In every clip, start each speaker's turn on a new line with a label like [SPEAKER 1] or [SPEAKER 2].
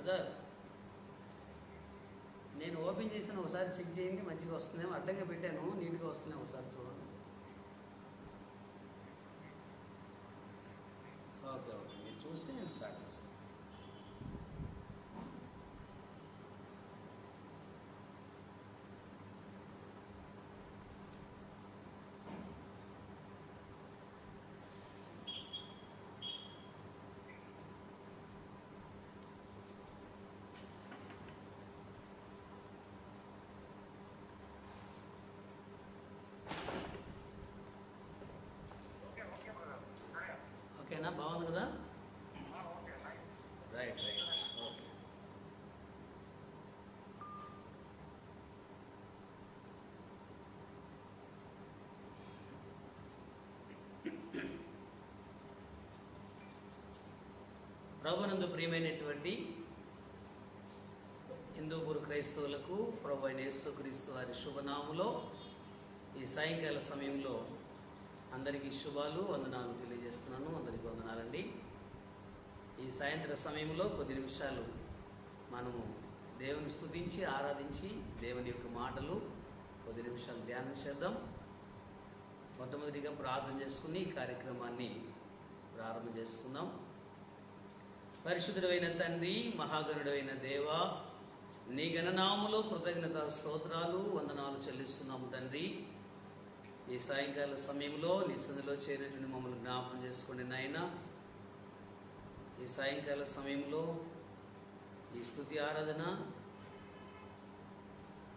[SPEAKER 1] Brother నేను open చేసిన ఒకసారి చెక్ చేయండి, మంచిగా వస్తుందేమో. అడ్డంగా పెట్టాను, నీట్గా వస్తుందేమో ఒకసారి చూడండి. ఓకే ఓకే, మీరు చూస్తే నేను స్టార్ట్ చేస్తాను. ఓకేనా, బాగుంది కదా? Right right, okay. ప్రభునందు ప్రియమైనటువంటి హిందూపూర్ క్రైస్తవులకు ప్రభు అయిన యేసుక్రీస్తు వారి శుభనామములో ఈ సాయంకాల సమయంలో అందరికీ శుభాలు, వందనాలు తెలియజేస్తున్నాను. అందరికీ వందనాలండి. ఈ సాయంత్ర సమయంలో కొద్ది నిమిషాలు మనము దేవుని స్తుతించి ఆరాధించి దేవుని యొక్క మాటలు కొద్ది నిమిషాలు ధ్యానం చేద్దాం. మొట్టమొదటిగా ప్రార్థన చేసుకుని ఈ కార్యక్రమాన్ని ప్రారంభం చేసుకుందాం. పరిశుద్ధుడైన తండ్రి, మహాగణుడైన దేవా, నీ గణనామములో కృతజ్ఞత స్తోత్రాలు వందనాలు చెల్లిస్తున్నాము తండ్రి. ఈ సాయంకాల సమయంలో నీ సన్నిధిలో చేరినటువంటి మమ్మల్ని జ్ఞాపకం చేసుకోండి నాయన. ఈ సాయంకాల సమయంలో ఈ స్తుతి ఆరాధన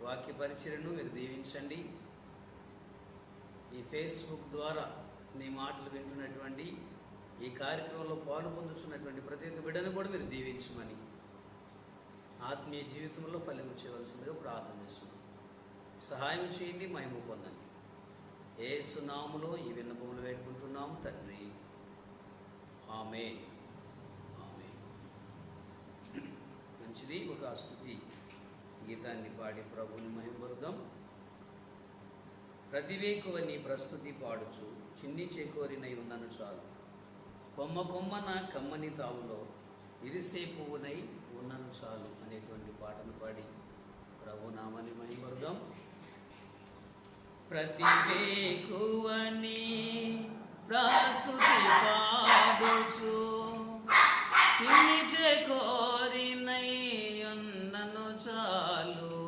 [SPEAKER 1] వాక్య పరిచర్యను మీరు దీవించండి. ఈ ఫేస్బుక్ ద్వారా నీ మాటలు వింటున్నటువంటి, ఈ కార్యక్రమంలో పాలు పొందుతున్నటువంటి ప్రతి ఒక్క బిడ్డను కూడా మీరు దీవించమని ఆత్మీయ జీవితంలో ఫలించవలసిందిగా ప్రార్థన చేస్తున్నాం. సహాయం చేయండి, మహిమ పొందండి. యేసు నామములో ఈ విన్నపములు వేడుకుంటున్నాం తండ్రి, ఆమేన్. ఆమేన్. మంచిది, ఒక స్తుతి గీతాన్ని పాడి ప్రభువుని మహిమపరుద్దాం. ప్రతివేకువ నీ ప్రస్తుతి పాడుచు చిన్ని చేకోరినై ఉన్నను చాలు, కొమ్మ కొమ్మన కమ్మని తావులో ఇరిసే పువ్వునై ఉన్నను చాలు అనేటువంటి పాటను పాడి ప్రభు నామాన్ని మహిమపరుద్దాం. ప్రతివేకువని ప్రస్తుతి పాడుచు చిన్ని చేకోరినై ఉన్నను చాలు,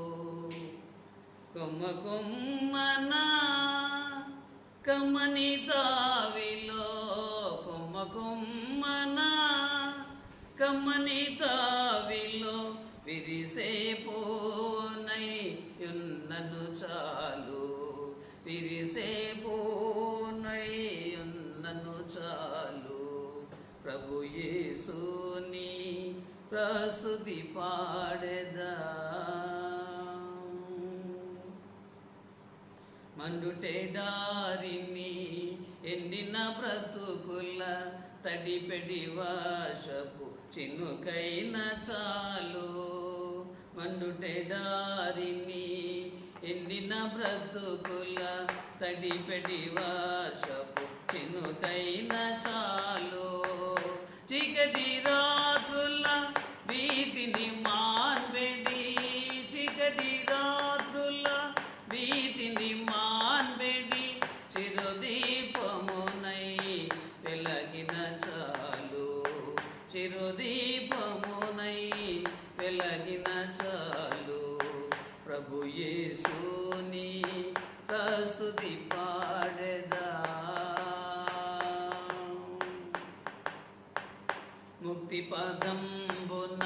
[SPEAKER 1] కొమ్మ కొమ్మన కమ్మని తావిలో, కొమ్మ కొమ్మన కమ్మని తావిలో విరిసే పూనై ఉన్నను చాలు, విరిసే పూనై ఉన్నను చాలు. ప్రభు యేసుని ప్రస్తుతి పాడెదా, మండుటే దారిని ఎండిన బ్రతుకుల తడిపెడి వాషపు చినుకైన చాలు, మండుటే దారిని ఎండిన బ్రతుకుల తడిపెడి వాషపు చినుకైన చాలు, చీకటి రాత్రుల వీధిని మాన్బెడి, చీకటి రాత్రుల వీధిని మాన్బెడి చిరుదీపమునై వెలగిన చాలు, చిరుదీపమునై వెలగిన చాలు. ప్రభు యేసుని ప్రస్తుతి పాడెదా, ముక్తి పదంబున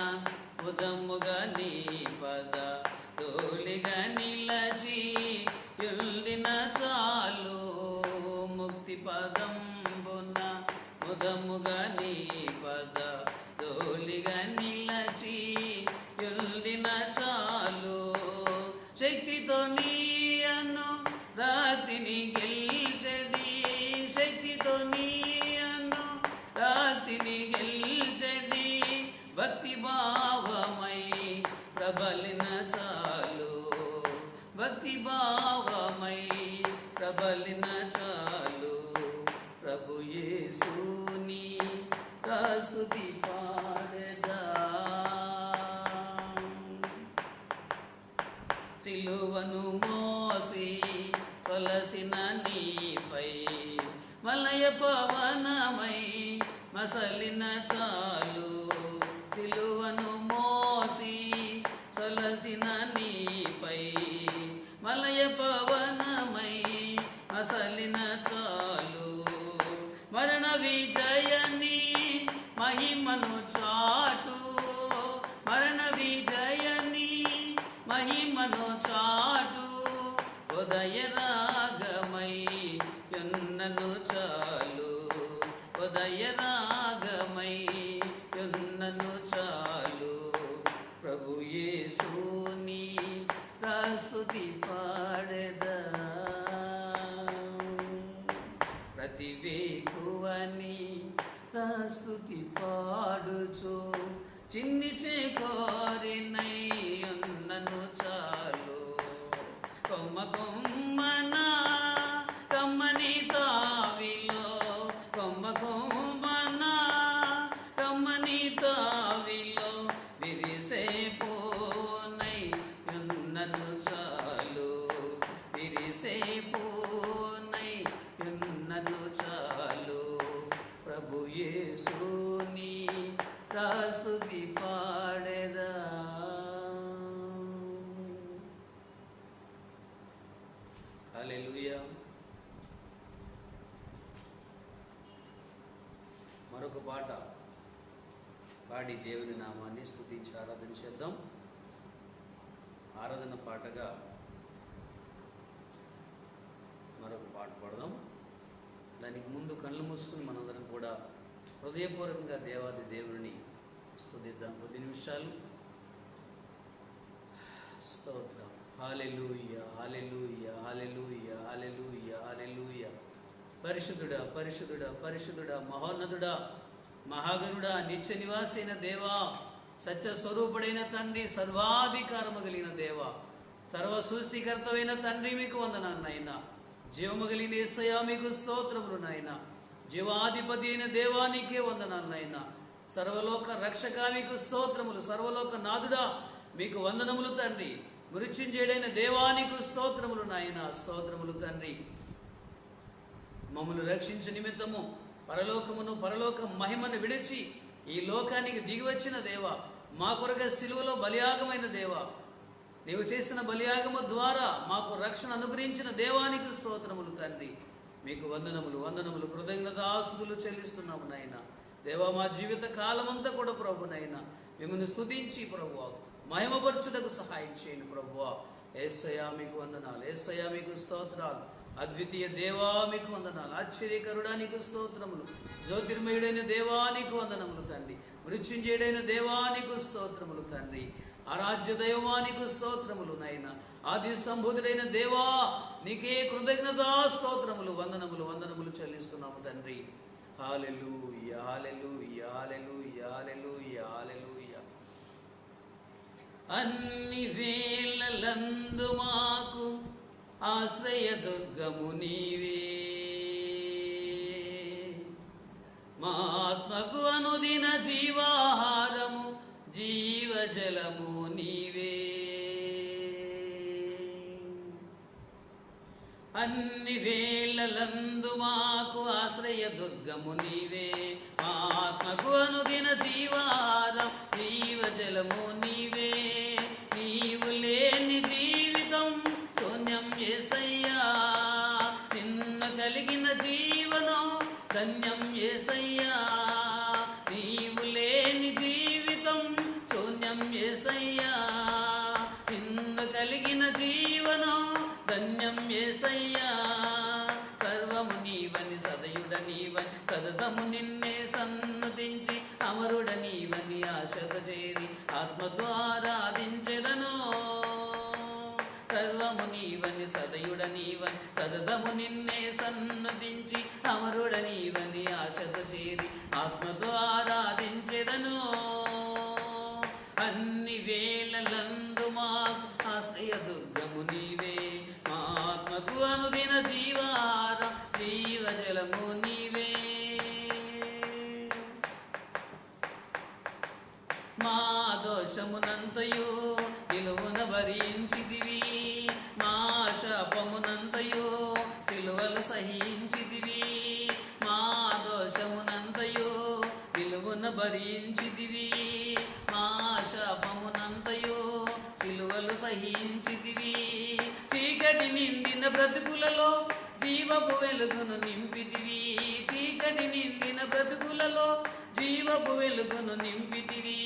[SPEAKER 1] ఉదముగా నీ పద తోలిగా నిలచి యుల్లిన చాలు, ముక్తి పదంబున ఉదముగా నీ పద తోలిగా నిలచి యుల్లిన చాలు, శక్తితో నీయను రాతిని గెల్చెడి, శక్తితో నీయను రాతిని గెల్చెడి, భక్తి భావమై ప్రబలిన చాలు, భక్తి భావమై ప్రబలిన చాలు. ప్రభు యేసుని ప్రస్తుతి పాడెదా, సొలసిన నీపై మలయ పవనమై మసలిన చాలు సిలువను మోసి సొలసిన నీపై మలయ పవనమై మసలిన చాలు మరణ విజయని మహిమను చాటు మరణ విజయని మహిమను చాటు ఉదయ రాగమై యున్నను చాలు ఉదయ రాగమై యున్నను చాలు ప్రభు యేసుని ప్రస్తుతి పాడెదా ప్రతి వేకువని ప్రస్తుతి పాడుచు చిన్ని చేకోరినై ఉన్నను చాలు కొమ్మ కొమ్మన కమ్మని తావిలో కొమ్మ కొమ్మన కమ్మని తావిలో విరిసే పోనై ఉన్నను చాలు విరిసే పోనై ఉన్నను చాలు ప్రభు యేసుని ప్రస్తుతి పాడెదా. హల్లెలూయా. మరొక పాట పాడి దేవుని నామాన్ని స్తుతించి ఆరాధన చేద్దాం. ఆరాధన పాటగా మరొక పాట పాడదాం. దానికి ముందు కళ్ళు మూసుకుని మనందరం కూడా హృదయపూర్వకంగా దేవాది దేవుని స్తుతిద్దాం. 10 నిమిషాలు. స్తోత్రం. హల్లెలూయా హల్లెలూయా హల్లెలూయా హల్లెలూయా హల్లెలూయా. పరిశుద్ధుడా పరిశుద్ధుడా పరిశుద్ధుడా మహోన్నతుడా మహాగణుడా నిత్య నివాసైన దేవా సత్య స్వరూపుడైన తండ్రి సర్వాధికారము కలిగిన దేవా సర్వ సృష్టికర్తమైన తండ్రి మీకు వందనాలు నాయనా. జీవము కలిగిన యేసయ్యా మీకు స్తోత్రములు నాయనా. జీవాధిపతి అయిన దేవానికే వందనాలు నాయనా. సర్వలోక రక్షక మీకు స్తోత్రములు. సర్వలోక నాథుడా మీకు వందనములు తండ్రి. మృత్యుంజయుడైన దేవానికి స్తోత్రములు నాయనా. స్తోత్రములు తండ్రి. మమ్మల్ని రక్షించే నిమిత్తము పరలోకమును పరలోక మహిమను విడిచి ఈ లోకానికి దిగివచ్చిన దేవా మా కొరకు సిలువలో బలియాగమైన దేవా నీవు చేసిన బలియాగము ద్వారా మాకు రక్షణ అనుగ్రహించిన దేవానికి స్తోత్రములు తండ్రి. మీకు వందనములు వందనములు కృతజ్ఞతాస్తుతులు చెల్లిస్తున్నాము నాయన. దేవా మా జీవిత కాలమంతా కూడా ప్రభునైనా మిమ్మల్ని స్తుతించి ప్రభువా మహిమపరచుటకు సహాయం చేయండి ప్రభువా. యేసయ్యా మీకు వందనాలు. యేసయ్యా మీకు స్తోత్రాలు. అద్వితీయ దేవా మీకు వందనాలు. ఆశ్చర్యకరుడా నీకు స్తోత్రములు. జ్యోతిర్మయుడైన దేవానికి వందనములు తండ్రి. మృత్యుంజయుడైన దేవానికి స్తోత్రములు తండ్రి. ఆరాధ్య దైవానికి స్తోత్రములు నాయన. ఆది సంభూతుడైన దేవా నీకే కృతజ్ఞతా స్తోత్రములు వందనములు వందనములు చెల్లిస్తున్నాము తండ్రి. హల్లెలూయా హల్లెలూయా హల్లెలూయా హల్లెలూయా హల్లెలూయా. అన్ని వేళలందు మాకు ఆశ్రయ దుర్గము నీవే, మా ఆత్మకు అనుదిన జీవాహారము జీవజలము నీవే. అన్ని వేళలందు మాకు ఆశ్రయ దుర్గము నీవే, మా ఆత్మకు అనుదిన జీవాహారం జీవజలము నీవే. నీవు లేని జీవితం శూన్యం యేసయ్యా, నిన్ను కలిగిన జీవనం ధన్యం యేసయ్యా. నీవు లేని జీవితం శూన్యం యేసయ్యా, నిన్ను కలిగిన జీవనం ధన్యం యేసయ్యా. సర్వము నీవని సదయుడ నీవని సదతము నిన్నే సన్నుతించి అమరుడ నీవని ఆశత చేరి ఆత్మతో ఆరాధించెదను. సర్వము నీవని సదయుడ నీవని సదతము నిన్నే సన్నుతించి అమరుడ నీవని ఆశత చేరి ఆత్మతో ఆరాధించెదను. అన్ని వేళలందు మాకు ఆశ్రయ దుర్గము నీవే, మా ఆత్మకు అనుదిన జీవాహారం జీవజలము నీవే. మా దోషమునంతయు బ్రతుకులలో జీవపు వెలుగును నింపితివి. చీకటి నిండిన బ్రతుకులలో జీవపు వెలుగును నింపితివి.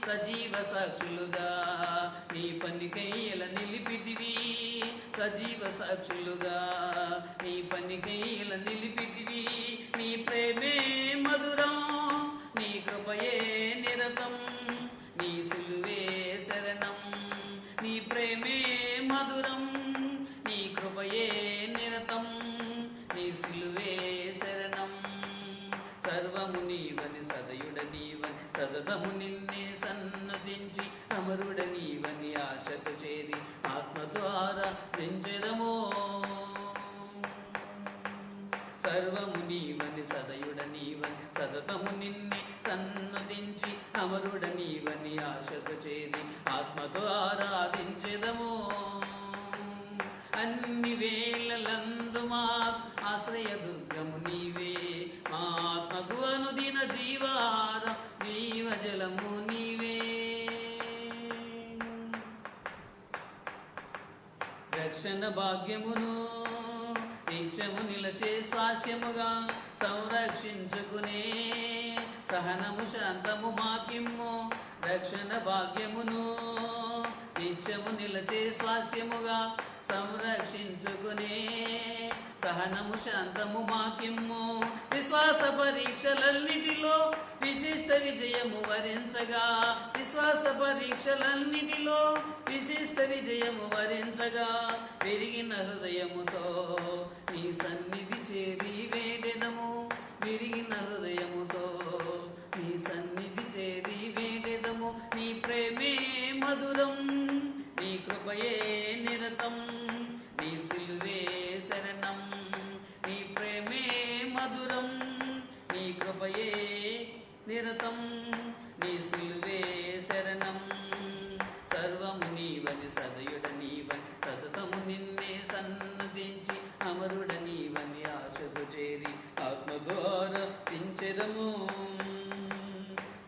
[SPEAKER 1] సజీవ సాక్షులుగా నీ పనికై ఎలా నిలిపితివి. సజీవ సాక్షులుగా నీ పనికై ఎలా నిలిపితివి. నీ ప్రేమే మధురం, నీ కృపయే నిరతం, నీ సిలువే శరణం. నీ ప్రేమే మధురం, నీ కృపయే నిరతం, నీ సిలువే శరణం. సర్వము నీవని సదయుడ నీవని సతతము నిన్నే సన్నదించి అమరుడ నీవని ఆశతో చేరి ఆత్మ ద్వారా నించెదమో. సర్వము నీవని సదయుడ నీవని సతతము నిన్నే సన్నదించి అమరుడ నీవని ఆశతో చేరి ఆత్మతో ఆరాధించెదమో. అన్ని వేళలందు మా ఆశ్రయ దుర్గము నీవే, మా ఆత్మకు అనుదిన జీవారం జీవజలము నీవే. రక్షణ భాగ్యమును నిత్యము నిలచే స్వాస్థ్యముగా సంరక్షించుకునే సహనము శాంతము మాకిమ్ము. రక్షణ భాగ్యమును నిత్యము నిలచే స్వాస్థ్యముగా సంరక్షించుకునే సహనము శాంతము మాకిమ్ము. విశ్వాస పరీక్షలన్నిటిలో విశిష్ట విజయము వరించగా, విశ్వాస పరీక్షలన్నిటిలో విశిష్ట విజయము వరించగా, పెరిగిన హృదయముతో నీ సన్నిధి చేరి వేడెదము. విరిగిన హృదయముతో నీ సన్నిధి చేరి వేడెదము. నీ ప్రేమే మధురం, నీ కృపయే నిరతం, నీ సిలువే శరణం. నీ ప్రేమే మధురం, నీ కృపయే నిరతం, నీ సిలువే శరణం. సర్వము నీవని సదయుడ నీవని సతతము నిన్నే సన్నదించి అమరుడ నీవని ఆశతో చేరి ఆత్మ ద్వారా పించెదము.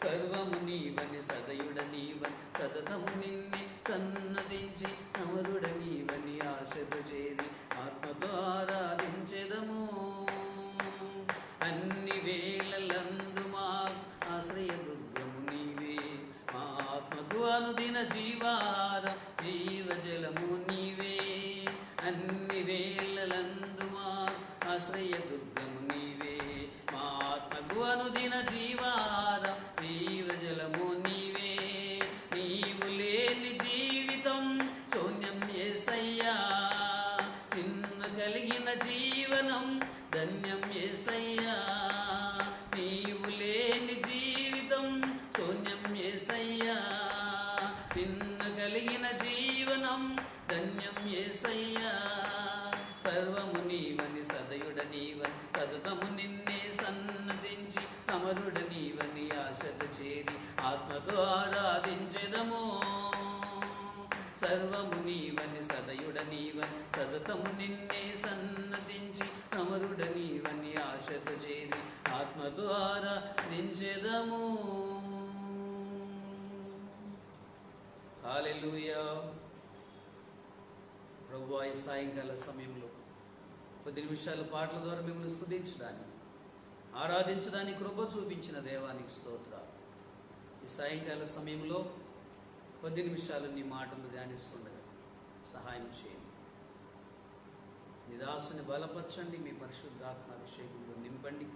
[SPEAKER 1] సర్వము నీవని సదయుడ నీవని సతతము నిన్నే సన్నదించి అమరుడ నీవని ఆశతో చేరి ఆత్మ ద్వారా దించెదము. అన్ని వేళలందు మా ఆశ్రయ దుర్గము నీవే, మా ఆత్మకు అనుదిన జీవారం జీవజలము నీవే. అన్ని వేళలందు మా ఆశ్రయ దుర్గము నీవే, మా ఆత్మకు అనుదిన జీవారం జీవజలము నీవే. నీవు లేని జీవితం శూన్యం యేసయ్యా, నిన్ను కలిగిన జీవనం ధన్యం యేసయ్యా. నీవు లేని జీవితం శూన్యం యేసయ్యా, నిన్ను కలిగిన జీవనం ధన్యం యేసయ్యా. సర్వము నీవని సదయుడ నీవని సతతము నిన్నే సన్నదించి అమరుడ నీవని ఆశతో చేరి ఆత్మతో ఆరాధించెదము. సర్వము నీవని సదయుడ నీవని సతతము నిన్నే సన్నదించి అమరుడ నీవని ఆశతో చేరి ఆత్మతో ఆరాధించెదము. హల్లెలూయా. ప్రభువా, ఈ సాయంకాల సమయంలో కొద్ది నిమిషాలు పాటల ద్వారా మిమ్మల్ని స్తుతించడానికి ఆరాధించడానికి కృప చూపించిన దేవానికి స్తోత్రాలు. ఈ సాయంకాల సమయంలో కొద్ది నిమిషాలు నీ మాటలు ధ్యానిస్తుండగా సహాయం చేయండి. నిదాసుని బలపరచండి, మీ పరిశుద్ధాత్మ అభిషేకంలో నింపండి.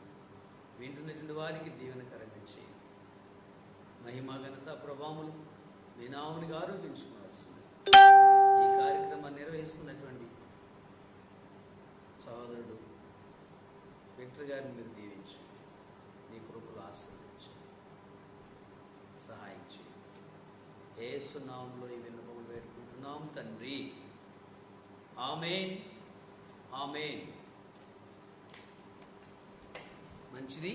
[SPEAKER 1] వింటున్నటువంటి వారికి దీవెనకరంగా చేయండి. మహిమ ఘనత ప్రభావములు మీ నామమునికి ఆరోపించుకోవాల్సింది. ఈ కార్యక్రమాన్ని నిర్వహిస్తున్నటువంటి సహోదరుడు విక్టర్ గారిని మీరు దీవించండి, నీ కృపలు ఆశీర్వదించండి, సహాయం చేయండి. యేసు నామములో ఈ విన్నపములు వేడుకుంటున్నాం తండ్రి, ఆమేన్, ఆమేన్. మంచిది.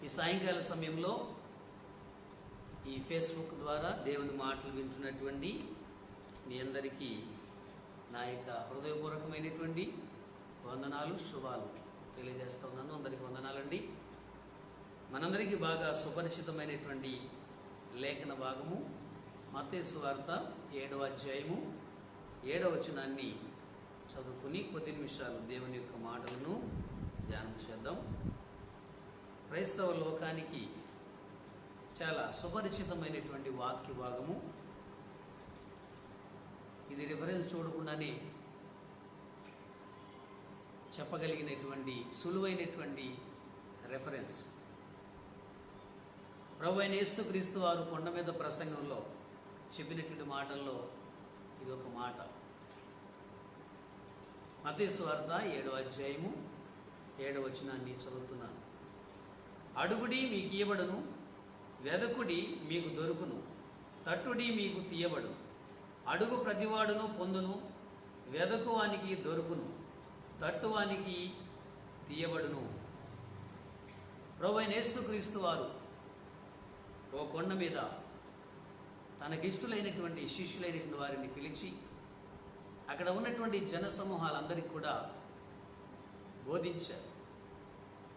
[SPEAKER 1] ఈ సాయంకాల సమయంలో ఈ ఫేస్బుక్ ద్వారా దేవుని మాటలు వింటున్నటువంటి మీ అందరికీ నా యొక్క హృదయపూర్వకమైనటువంటి వందనాలు, శుభాలు తెలియజేస్తున్నాను. అందరికీ వందనాలండి. మనందరికీ బాగా సుపరిచితమైనటువంటి లేఖన భాగము మత్తయి సువార్త 7వ అధ్యాయము 7వ వచనాన్ని చదువుకుని కొద్ది నిమిషాలు దేవుని యొక్క మాటలను ధ్యానం చేద్దాం. క్రైస్తవ లోకానికి చాలా సుపరిచితమైనటువంటి వాక్య భాగము. ఇది రిఫరెన్స్ చూడకుండానే చెప్పగలిగినటువంటి సులువైనటువంటి రెఫరెన్స్. ప్రభువైన యేసుక్రీస్తు వారు కొండ మీద ప్రసంగంలో చెప్పినటువంటి మాటల్లో ఇది ఒక మాట. మత్తయి సువార్త 7వ అధ్యాయము 7వ వచనాన్ని చదువుతున్నాను. అడుగుడి మీకు ఇయ్యబడును, వెదకుడి మీకు దొరుకును, తట్టుడి మీకు తీయబడును. అడుగు ప్రతివాడును పొందును, వెదకువానికి దొరుకును, తట్టువానికి తీయబడును. ప్రభువైన యేసుక్రీస్తు వారు ఓ కొండ మీద తనకిష్టులైనటువంటి శిష్యులైనటువంటి వారిని పిలిచి అక్కడ ఉన్నటువంటి జన సమూహాలందరికీ కూడా బోధించారు.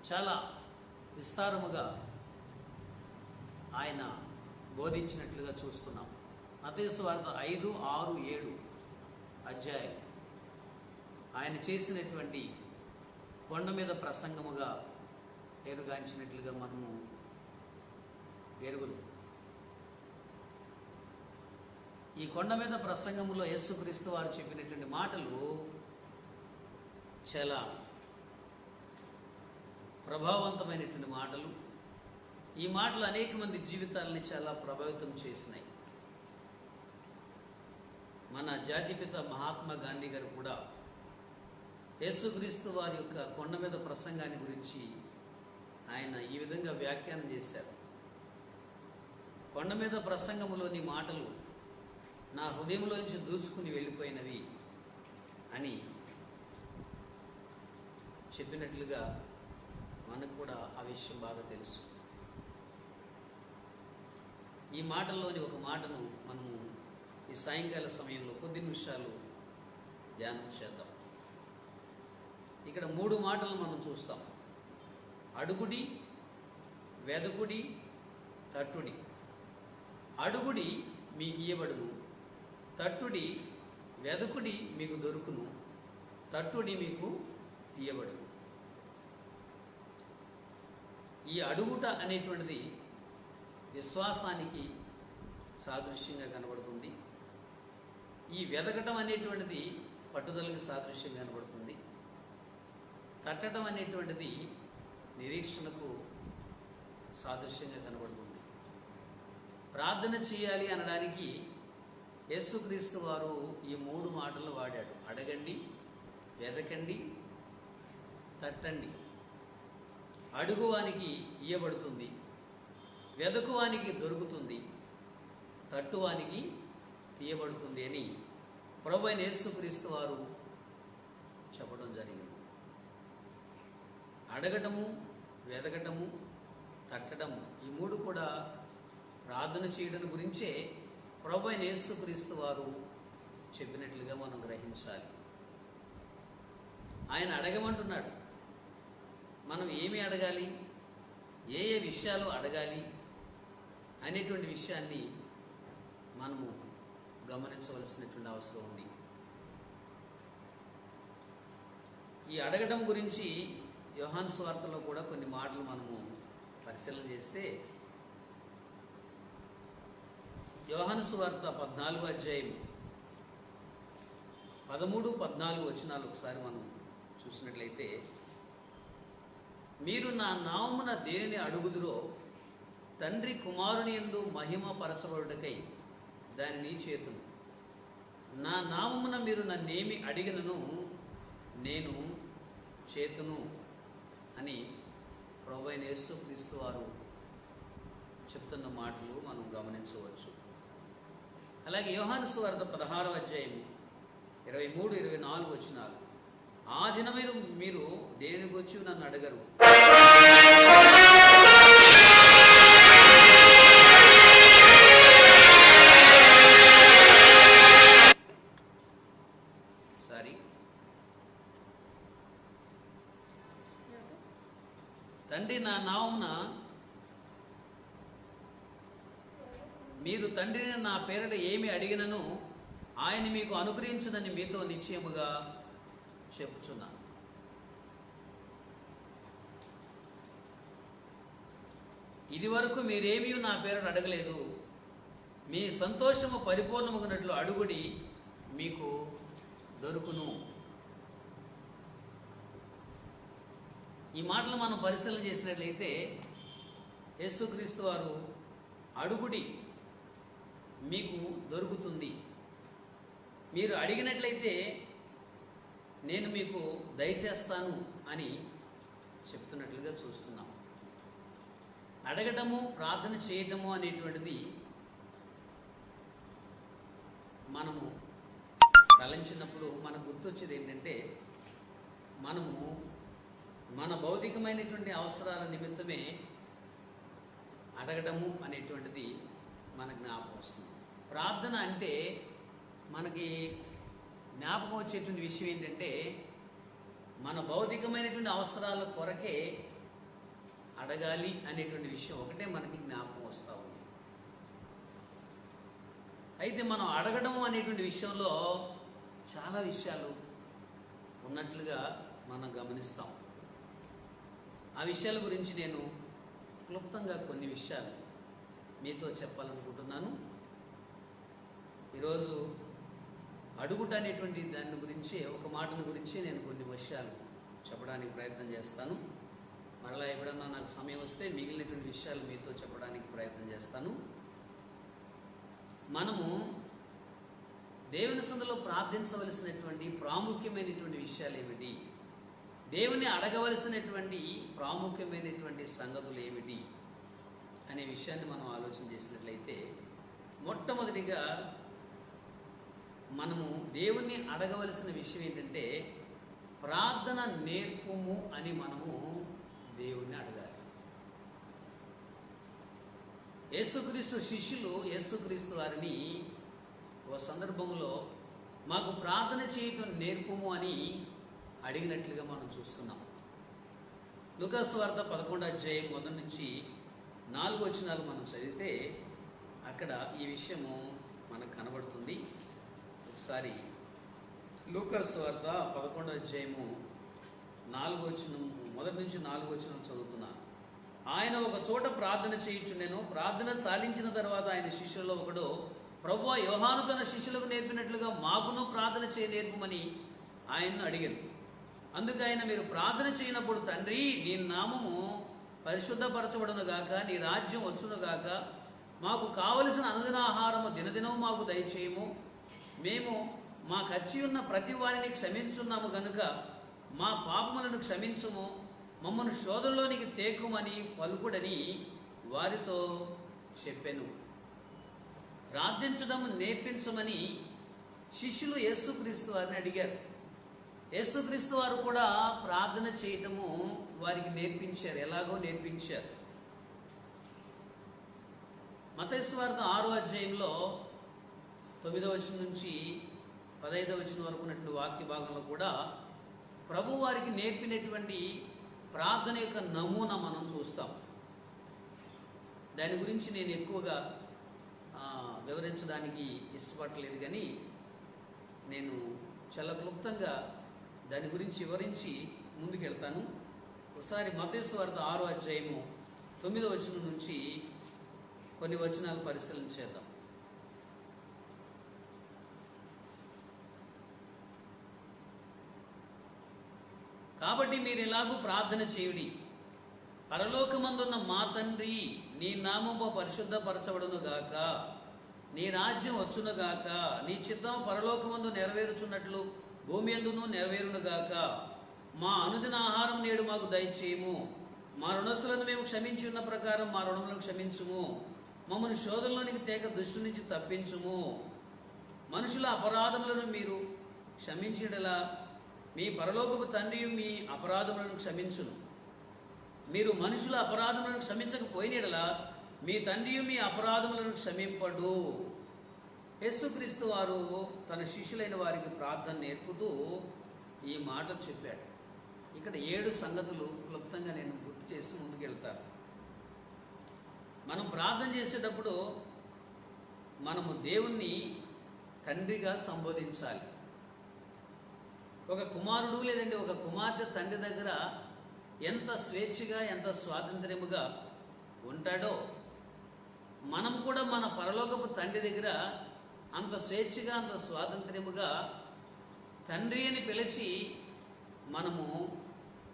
[SPEAKER 1] చాలా విస్తారముగా ఆయన బోధించినట్లుగా చూస్తున్నాం. మత్తయి సువార్త 5, 6, 7 అధ్యాయం ఆయన చేసినటువంటి కొండ మీద ప్రసంగముగా పేరుగాంచినట్లుగా మనము ఎరుగుదు. ఈ కొండ మీద ప్రసంగములో యేసుక్రీస్తు వారు చెప్పినటువంటి మాటలు చాలా ప్రభావవంతమైనటువంటి మాటలు. ఈ మాటలు అనేక మంది జీవితాలని చాలా ప్రభావితం చేసినాయి. మన జాతిపిత మహాత్మా గాంధీ గారు కూడా యేసుక్రీస్తు వారి యొక్క కొండ మీద ప్రసంగాన్ని గురించి ఆయన ఈ విధంగా వ్యాఖ్యానం చేశారు. కొండ మీద ప్రసంగములోని మాటలు నా హృదయంలోంచి దూసుకుని వెళ్ళిపోయినవి అని చెప్పినట్లుగా మనకు కూడా ఆ విషయం బాగా తెలుసు. ఈ మాటల్లోని ఒక మాటను మనము ఈ సాయంకాల సమయంలో కొద్ది నిమిషాలు ధ్యానం చేద్దాం. ఇక్కడ 3 మాటలు మనం చూస్తాం. అడుగుడి, వెదకుడి, తట్టుడి. అడుగుడి మీకు ఇయ్యబడును, తట్టుడి, వెదకుడి మీకు దొరుకును, తట్టుడి మీకు తీయబడును. ఈ అడుగుట అనేటువంటిది విశ్వాసానికి సాదృశ్యంగా కనబడుతుంది. ఈ వెదకటం అనేటువంటిది పట్టుదలకు సాదృశ్యంగా కనబడుతుంది. తట్టడం అనేటువంటిది నిరీక్షణకు సాదృశ్యంగా కనబడుతుంది. ప్రార్థన చేయాలి అనడానికి యేసుక్రీస్తు వారు ఈ 3 మాటలు వాడాడు. అడగండి, వెదకండి, తట్టండి. అడుగువానికి ఇయ్యబడుతుంది, వెదకువానికి దొరుకుతుంది, తట్టువానికి తీయబడుతుంది అని ప్రభువైన యేసుక్రీస్తు వారు చెప్పడం జరిగింది. అడగటము, వెదకటము, తట్టడము ఈ 3 కూడా ప్రార్థన చేయడం గురించే ప్రభువైన యేసుక్రీస్తు వారు చెప్పినట్లుగా మనం గ్రహించాలి. ఆయన అడగమంటున్నాడు. మనం ఏమి అడగాలి, ఏ ఏ విషయాలు అడగాలి అనేటువంటి విషయాన్ని మనము గమనించవలసినటువంటి అవసరం ఉంది. ఈ అడగడం గురించి యోహాను సువార్తలో కూడా కొన్ని మాటలు మనము పరిశీలన చేస్తే, యోహాను సువార్త 14వ అధ్యాయం 13, 14 వచనాలు ఒకసారి మనం చూసినట్లయితే, మీరు నా నామమున దేనిని అడుగుదురో తండ్రి కుమారుని యందు మహిమ పరచబడుటకై దానిని చేతును. నా నామమున మీరు నన్నేమి అడిగినను నేను చేతును అని ప్రభువైన యేసుక్రీస్తు వారు చెప్తున్న మాటలు మనం గమనించవచ్చు. అలాగే యోహాను సువార్త 16వ అధ్యాయం 23, 24 వచనాలు, ఆ దినమైన మీరు దేనికి వచ్చి నన్ను అడగరు, తండ్రి నా నామమున మీరు తండ్రిని నా పేరిట ఏమి అడిగినను ఆయన మీకు అనుగ్రహించునని మీతో నిశ్చయముగా చెప్పుచున్నాను. ఇది వరకు మీరేమీ నా పేరిట అడగలేదు. మీ సంతోషము పరిపూర్ణమగునట్లు అడుగుడి, మీకు దొరుకును. ఈ మాటలు మనం పరిశీలన చేసినట్లయితే యేసుక్రీస్తు వారు అడుగుడి, మీకు దొరుకుతుంది, మీరు అడిగినట్లయితే నేను మీకు దయచేస్తాను అని చెప్తున్నట్లుగా చూస్తున్నాం. అడగటము, ప్రార్థన చేయటము అనేటువంటిది మనము తలంచినప్పుడు మనకు గుర్తొచ్చేది ఏంటంటే, మనము మన భౌతికమైనటువంటి అవసరాల నిమిత్తమే అడగటము అనేటువంటిది మన జ్ఞాపకం వస్తుంది. ప్రార్థన అంటే మనకి జ్ఞాపకం వచ్చేటువంటి విషయం ఏంటంటే, మన భౌతికమైనటువంటి అవసరాల కొరకే అడగాలి అనేటువంటి విషయం ఒకటే మనకి జ్ఞాపకం వస్తూ ఉంది. అయితే మనం అడగడం అనేటువంటి విషయంలో చాలా విషయాలు ఉన్నట్లుగా మనం గమనిస్తాం. ఆ విషయాల గురించి నేను క్లుప్తంగా కొన్ని విషయాలు మీతో చెప్పాలనుకుంటున్నాను. ఈరోజు అడుగుట అనేటువంటి దాని గురించి, ఒక మాటను గురించి నేను కొన్ని విషయాలు చెప్పడానికి ప్రయత్నం చేస్తాను. మరలా ఎప్పుడన్నా నాకు సమయం వస్తే మిగిలినటువంటి విషయాలు మీతో చెప్పడానికి ప్రయత్నం చేస్తాను. మనము దేవుని సన్నిధిలో ప్రార్థించవలసినటువంటి ప్రాముఖ్యమైనటువంటి విషయాలు ఏమిటి, దేవుని అడగవలసినటువంటి ప్రాముఖ్యమైనటువంటి సంగతులు ఏమిటి అనే విషయాన్ని మనం ఆలోచన చేసినట్లయితే, మొట్టమొదటిగా మనము దేవుణ్ణి అడగవలసిన విషయం ఏంటంటే, ప్రార్థన నేర్పుము అని మనము దేవుణ్ణి అడగాలి. యేసుక్రీస్తు శిష్యులు యేసుక్రీస్తు వారిని ఓ సందర్భంలో మాకు ప్రార్థన చేయటం నేర్పుము అని అడిగినట్లుగా మనం చూస్తున్నాం. లూకాసు వార్త 11వ అధ్యాయం 1 నుంచి 4 వచనాలు మనం చదివితే అక్కడ ఈ విషయము మనకు కనబడుతుంది. ఒకసారి లూకాసు వార్త 11వ అధ్యాయము 4వ వచనం, 1 నుంచి 4 వచనం చదువుతున్నాను. ఆయన ఒక చోట ప్రార్థన చేయుచుండెను. ప్రార్థన సాలించిన తర్వాత ఆయన శిష్యులలో ఒకడు, ప్రభువా, యోహాను తన శిష్యులకు నేర్పినట్లుగా మాకును ప్రార్థన చేయ నేర్పమని ఆయన్ను అడిగాను. అందుకు ఆయన, మీరు ప్రార్థన చేయనప్పుడు, తండ్రి, నీ నామము పరిశుద్ధపరచబడును గాక, నీ రాజ్యం వచ్చును గాక, మాకు కావలసిన అనుదిన ఆహారము దినదినము మాకు దయచేయము, మేము మా కచ్చి ఉన్న ప్రతి వారిని క్షమించున్నాము గనుక మా పాపములను క్షమించుము, మమ్మను శోధనలోనికి తేకుమని పలుకుడని వారితో చెప్పెను. ప్రార్థించడం నేర్పించమని శిష్యులు యేసుక్రీస్తు వారిని అడిగారు. యేసుక్రీస్తు వారు కూడా ప్రార్థన చేయటము వారికి నేర్పించారు. ఎలాగో నేర్పించారు. మత్తయి సువార్త 6వ అధ్యాయంలో 9వ వచనం నుంచి 15వ వచనం వరకు ఉన్నటువంటి వాక్య భాగంలో కూడా ప్రభు వారికి నేర్పినటువంటి ప్రార్థన యొక్క నమూనా మనం చూస్తాం. దాని గురించి నేను ఎక్కువగా వివరించడానికి ఇష్టపడలేదు, కానీ నేను చాలా క్లుప్తంగా దాని గురించి వివరించి ముందుకెళ్తాను. ఒకసారి మత్తయి సువార్త 6వ అధ్యాయము 9వ వచనం నుంచి కొన్ని వచనాలు పరిశీలన చేద్దాం. కాబట్టి మీరు ఎలాగూ ప్రార్థన చేయుడి. పరలోకమందున్న మా తండ్రి, నీ నామము పరిశుద్ధపరచబడును గాక, నీ రాజ్యం వచ్చును గాక, నీ చిత్తం పరలోకమందు నెరవేరుచున్నట్లు భూమి యందును నెరవేరును గాక, మా అనుదిన ఆహారం నేడు మాకు దయచేయము, మా రుణస్తులను మేము క్షమించి ఉన్న ప్రకారం మా రుణములను క్షమించుము, మమ్మల్ని శోధనలోనికి తేక దుష్టు నుంచి తప్పించుము, మనుషుల అపరాధములను మీరు క్షమించడలా మీ పరలోకపు తండ్రి మీ అపరాధములను క్షమించును. మీరు మనుషుల అపరాధములను క్షమించకపోయినలా మీ తండ్రి మీ అపరాధములను క్షమింపడు. యేసుక్రీస్తు వారు తన శిష్యులైన వారికి ప్రార్థన నేర్పుతూ ఈ మాటలు చెప్పాడు. ఇక్కడ 7 సంగతులు క్లుప్తంగా నేను గుర్తు చేసి ముందుకెళ్తాను. మనం ప్రార్థన చేసేటప్పుడు మనము దేవుణ్ణి తండ్రిగా సంబోధించాలి. ఒక కుమారుడు లేదంటే ఒక కుమార్తె తండ్రి దగ్గర ఎంత స్వేచ్ఛగా ఎంత స్వాతంత్ర్యముగా ఉంటాడో మనం కూడా మన పరలోకపు తండ్రి దగ్గర అంత స్వేచ్ఛగా అంత స్వాతంత్ర్యముగా తండ్రి అని పిలిచి మనము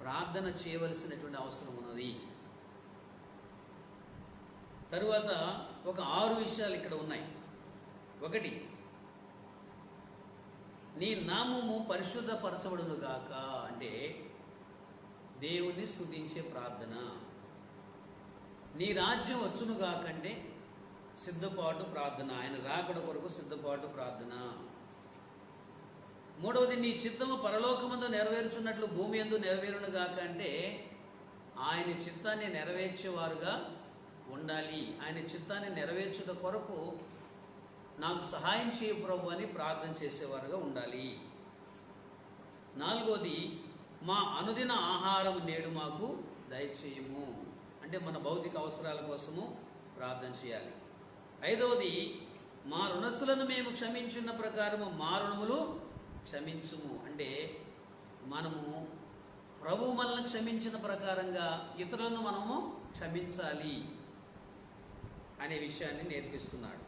[SPEAKER 1] ప్రార్థన చేయవలసినటువంటి అవసరం ఉన్నది. తరువాత ఒక 6 విషయాలు ఇక్కడ ఉన్నాయి. 1, నీ నామము పరిశుద్ధపరచబడును గాక అంటే దేవుని స్తుతించే ప్రార్థన. నీ రాజ్యం వచ్చును గాక అంటే సిద్ధపాటు ప్రార్థన, ఆయన రాకడ కొరకు సిద్ధపాటు ప్రార్థన. 3వది, నీ చిత్తము పరలోకమందు నెరవేర్చున్నట్లు భూమి యందు నెరవేరును గాక అంటే ఆయన చిత్తాన్ని నెరవేర్చేవారుగా ఉండాలి. ఆయన చిత్తాన్ని నెరవేర్చుట కొరకు నాకు సహాయం చేయ ప్రభు అని ప్రార్థన చేసేవారుగా ఉండాలి. 4వది, మా అనుదిన ఆహారం నేడు మాకు దయచేయము అంటే మన భౌతిక అవసరాల కోసము ప్రార్థన చేయాలి. 5వది, మా రుణస్థులను మేము క్షమించున్న ప్రకారము మా రుణములు క్షమించుము అంటే మనము ప్రభు మనల్ని క్షమించిన ప్రకారంగా ఇతరులను మనము క్షమించాలి అనే విషయాన్ని నేర్పిస్తున్నాడు.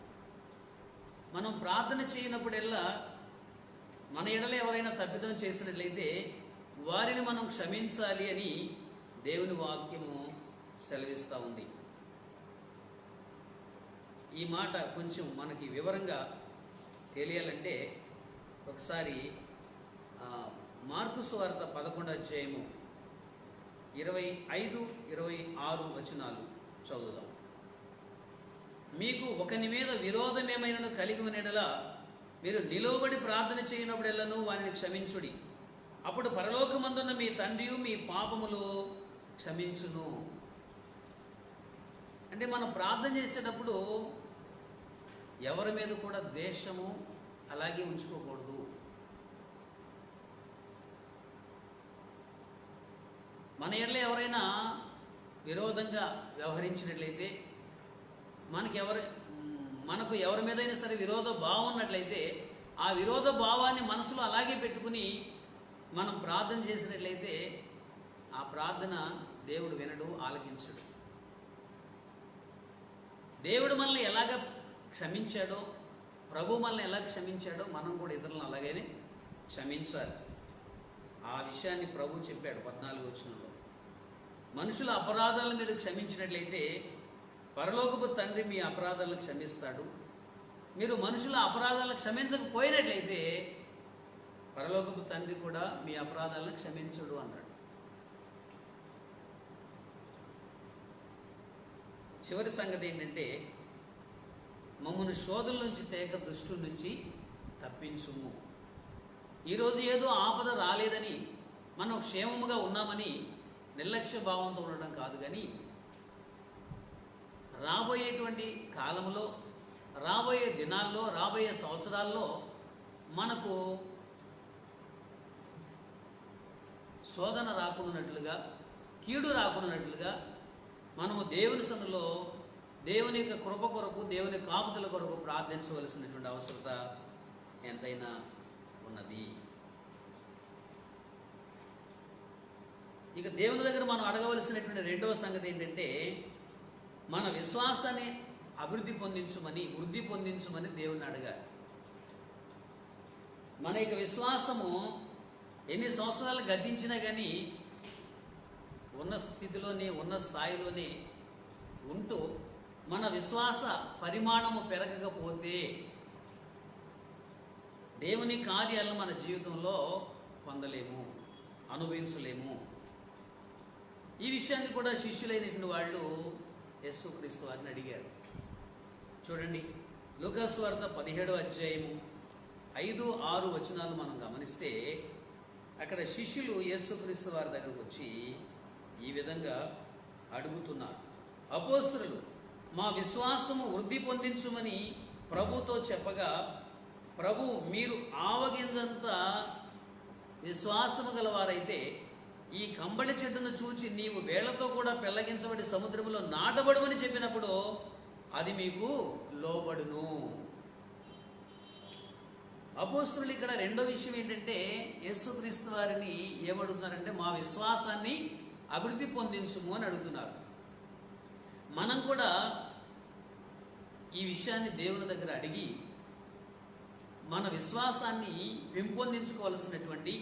[SPEAKER 1] మనం ప్రార్థన చేయనప్పుడల్లా మన ఎడల ఎవరైనా తప్పిదం చేసినట్లయితే వారిని మనం క్షమించాలి అని దేవుని వాక్యము సెలవిస్తూ ఉంది. ఈ మాట కొంచెం మనకి వివరంగా తెలియాలంటే ఒకసారి మార్కు సువార్త 11వ అధ్యాయము 25, 26 వచనాలు చదువుదాం. మీకు ఒకని మీద విరోధం ఏమైనా కలిగి ఉన్నడలా మీరు నిలువబడి ప్రార్థన చేయనప్పుడెల్లను వారిని క్షమించుడి, అప్పుడు పరలోకమందున్న మీ తండ్రియు మీ పాపములు క్షమించును. అంటే మనం ప్రార్థన చేసేటప్పుడు ఎవరి మీద కూడా ద్వేషము అలాగే ఉంచుకోకూడదు. మన ఎడల ఎవరైనా విరోధంగా వ్యవహరించినట్లయితే మనకు ఎవరి మీదైనా సరే విరోధ భావం ఉన్నట్లయితే ఆ విరోధ భావాన్ని మనసులో అలాగే పెట్టుకుని మనం ప్రార్థన చేసినట్లయితే ఆ ప్రార్థన దేవుడు వినడు, ఆలకించడు. దేవుడు మనల్ని ఎలాగ క్షమించాడో, ప్రభు మనల్ని ఎలా క్షమించాడో మనం కూడా ఇతరులను అలాగనే క్షమించాలి. ఆ విషయాన్ని ప్రభు చెప్పాడు 14వ వచనంలో. మనుషుల అపరాధాలను మీరు క్షమించినట్లయితే పరలోకపు తండ్రి మీ అపరాధాలను క్షమిస్తాడు. మీరు మనుషుల అపరాధాలను క్షమించకపోయినట్లయితే పరలోకపు తండ్రి కూడా మీ అపరాధాలను క్షమించడు అన్నాడు. చివరి సంగతి ఏంటంటే మమ్మల్ని శోధనల నుంచి తేక దుష్టుల నుంచి తప్పించుము. ఈరోజు ఏదో ఆపద రాలేదని మనం క్షేమముగా ఉన్నామని నిర్లక్ష్య భావంతో ఉండడం కాదు, కానీ రాబోయేటువంటి కాలంలో, రాబోయే దినాల్లో, రాబోయే సంవత్సరాల్లో మనకు శోధన రాకుండానట్లుగా, కీడు రాకుండానట్లుగా మనము దేవుని సన్నిధిలో దేవుని యొక్క కృప కొరకు, దేవుని కాపుదల కొరకు ప్రార్థించవలసినటువంటి అవసరత ఎంతైనా ఉన్నది. ఇక దేవుని దగ్గర మనం అడగవలసినటువంటి 2వ సంగతి ఏంటంటే మన విశ్వాసాన్ని వృద్ధి పొందించమని దేవుని అడగాలి. మన యొక్క విశ్వాసము ఎన్ని సంవత్సరాలు గద్దించినా కానీ ఉన్న స్థితిలోనే, ఉన్న స్థాయిలోనే ఉంటూ మన విశ్వాస పరిమాణము పెరగకపోతే దేవుని కార్యాలను మన జీవితంలో పొందలేము, అనుభవించలేము. ఈ విషయాన్ని కూడా శిష్యులైనటువంటి వాళ్ళు యేసుక్రీస్తు వారిని అడిగారు. చూడండి, లూకాసు వార్త 17వ అధ్యాయము 5, 6 వచనాలు మనం గమనిస్తే అక్కడ శిష్యులు యేసుక్రీస్తు వారి దగ్గరకు వచ్చి ఈ విధంగా అడుగుతున్నారు. అపోస్తలులు మా విశ్వాసము వృద్ధి పొందించుమని ప్రభుతో చెప్పగా, ప్రభు మీరు ఆవగింజంత విశ్వాసము గలవారైతే ఈ కంబళి చెట్టును చూచి నీవు వేళ్లతో కూడా పెళ్లగించబడి సముద్రంలో నాటబడుమని చెప్పినప్పుడు అది మీకు లోబడును. అపోస్తలులు ఇక్కడ రెండో విషయం ఏంటంటే యేసుక్రీస్తు వారిని ఏమడుగుతున్నారంటే మా విశ్వాసాన్ని అభివృద్ధి పొందించుము అని అడుగుతున్నారు. మనం కూడా ఈ విషయాన్ని దేవుని దగ్గర అడిగి మన విశ్వాసాన్ని పెంపొందించుకోవాల్సినటువంటి,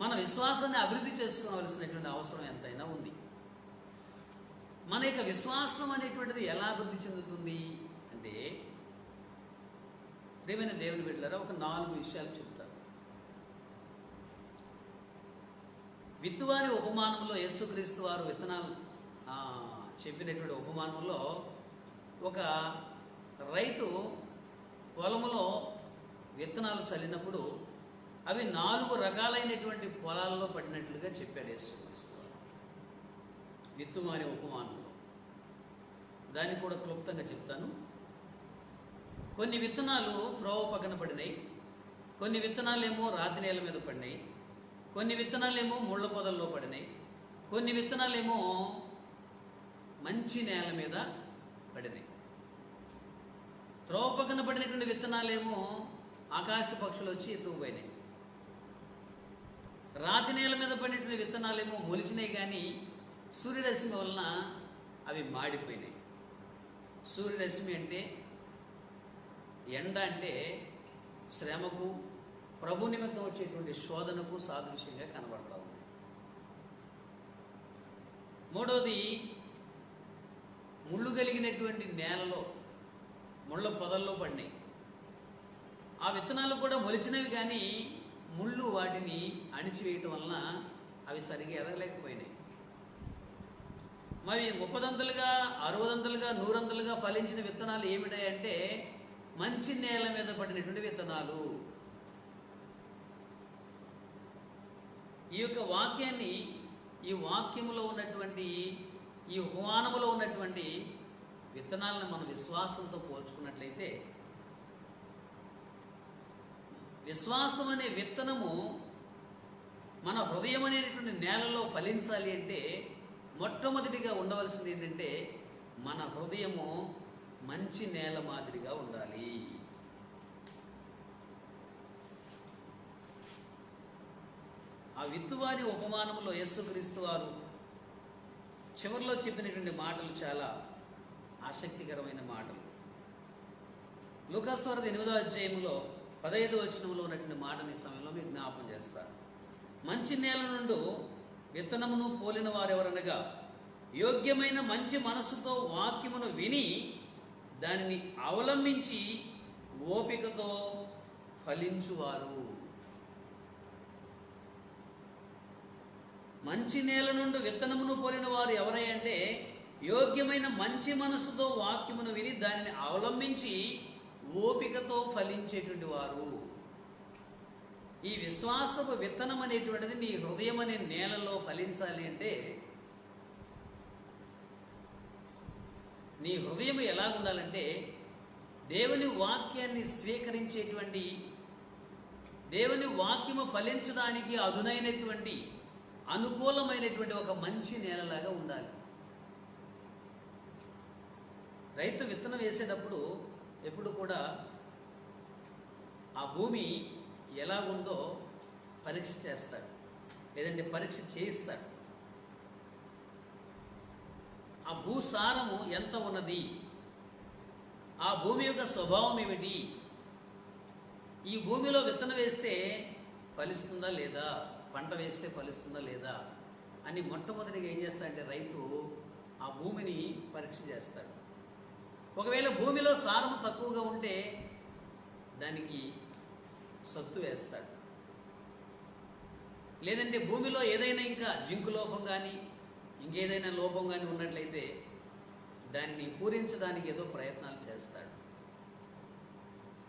[SPEAKER 1] మన విశ్వాసాన్ని అభివృద్ధి చేసుకోవాల్సినటువంటి అవసరం ఎంతైనా ఉంది. మన యొక్క విశ్వాసం అనేటువంటిది ఎలా అభివృద్ధి చెందుతుంది అంటే, ప్రియమైన దేవుని బిడ్డలారా, ఒక 4 విషయాలు చెప్తారు. విత్తువారి ఉపమానంలో యేసుక్రీస్తు వారు విత్తనాలు చెప్పినటువంటి ఉపమానంలో ఒక రైతు పొలంలో విత్తనాలు చల్లినప్పుడు అవి 4 రకాలైనటువంటి పొలాల్లో పడినట్లుగా చెప్పాడు యేసుక్రీస్తు వారు విత్తువారి ఉపమానంలో. దాన్ని కూడా క్లుప్తంగా చెప్తాను. కొన్ని విత్తనాలు త్రోవ పక్కన పడినాయి, కొన్ని విత్తనాలేమో రాతి నేల మీద పడినాయి, కొన్ని విత్తనాలేమో ముళ్ళ పొదల్లో పడినాయి, కొన్ని విత్తనాలేమో మంచి నేల మీద పడినాయి. త్రోవ పక్కన పడినటువంటి విత్తనాలేమో ఆకాశ పక్షులు వచ్చి ఎత్తుకుపోయినాయి. రాతి నేల మీద పడినటువంటి విత్తనాలేమో మొలిచినాయి, కానీ సూర్యరశ్మి వలన అవి మాడిపోయినాయి. సూర్యరశ్మి అంటే, ఎండ అంటే శ్రమకు, ప్రభు నిమిత్తం వచ్చేటువంటి శోధనకు సాదృశ్యంగా కనబడతా ఉంది. మూడవది, ముళ్ళు కలిగినటువంటి నేలలో, ముళ్ళ పొదల్లో పడినాయి. ఆ విత్తనాలు కూడా మొలిచినవి, కానీ ముళ్ళు వాటిని అణిచివేయటం వలన అవి సరిగా ఎదగలేకపోయినాయి. మరి 30 60 100 ఫలించిన విత్తనాలు ఏమిటాయంటే మంచి నేల మీద పడినటువంటి విత్తనాలు. ఈ యొక్క వాక్యాన్ని, ఈ వాక్యములో ఉన్నటువంటి, ఈ ఉపమానములో ఉన్నటువంటి విత్తనాలను మనం విశ్వాసంతో పోల్చుకున్నట్లయితే, విశ్వాసం అనే విత్తనము మన హృదయం అనేటువంటి నేలలో ఫలించాలి అంటే మొట్టమొదటిగా ఉండవలసింది ఏంటంటే మన హృదయము మంచి నేల మాదిరిగా ఉండాలి. ఆ విత్తువారి ఉపమానంలో యేసుక్రీస్తు వారు చివరిలో చెప్పినటువంటి మాటలు చాలా ఆసక్తికరమైన మాటలు. లూకాసు వార్త 8వ అధ్యాయంలో 15వ వచనంలో ఉన్నటువంటి మాటని సమయంలో మీకు జ్ఞాపకం చేస్తారు. మంచి నేల నుండి విత్తనమును పోలిన వారెవరనగా యోగ్యమైన మంచి మనసుతో వాక్యమును విని దానిని అవలంబించి ఓపికతో ఫలించువారు. మంచి నేల నుండి విత్తనమును పోలిన వారు ఎవరై అంటే యోగ్యమైన మంచి మనసుతో వాక్యమును విని దానిని అవలంబించి ఓపికతో ఫలించేటువంటి వారు. ఈ విశ్వాసపు విత్తనం అనేటువంటిది నీ హృదయం అనే నేలలో ఫలించాలి అంటే నీ హృదయం ఎలా ఉండాలంటే దేవుని వాక్యాన్ని స్వీకరించేటువంటి, దేవుని వాక్యము ఫలించడానికి అదునైనటువంటి, అనుకూలమైనటువంటి ఒక మంచి నేలలాగా ఉండాలి. రైతు విత్తనం వేసేటప్పుడు ఎప్పుడు కూడా ఆ భూమి ఎలాగుందో పరీక్ష చేస్తాడు, లేదంటే పరీక్ష చేయిస్తాడు. ఆ భూసారము ఎంత ఉన్నది, ఆ భూమి యొక్క స్వభావం ఏమిటి, ఈ భూమిలో విత్తనం వేస్తే ఫలిస్తుందా లేదా, పంట వేస్తే ఫలిస్తుందా లేదా అని మొట్టమొదటిగా ఏం చేస్తాడంటే రైతు ఆ భూమిని పరీక్ష చేస్తాడు. ఒకవేళ భూమిలో సారము తక్కువగా ఉంటే దానికి సత్తు వేస్తాడు, లేదంటే భూమిలో ఏదైనా ఇంకా జింకు లోపం కానీ ఇంకేదైనా లోపం కానీ ఉన్నట్లయితే దాన్ని పూరించడానికి ఏదో ప్రయత్నాలు చేస్తాడు.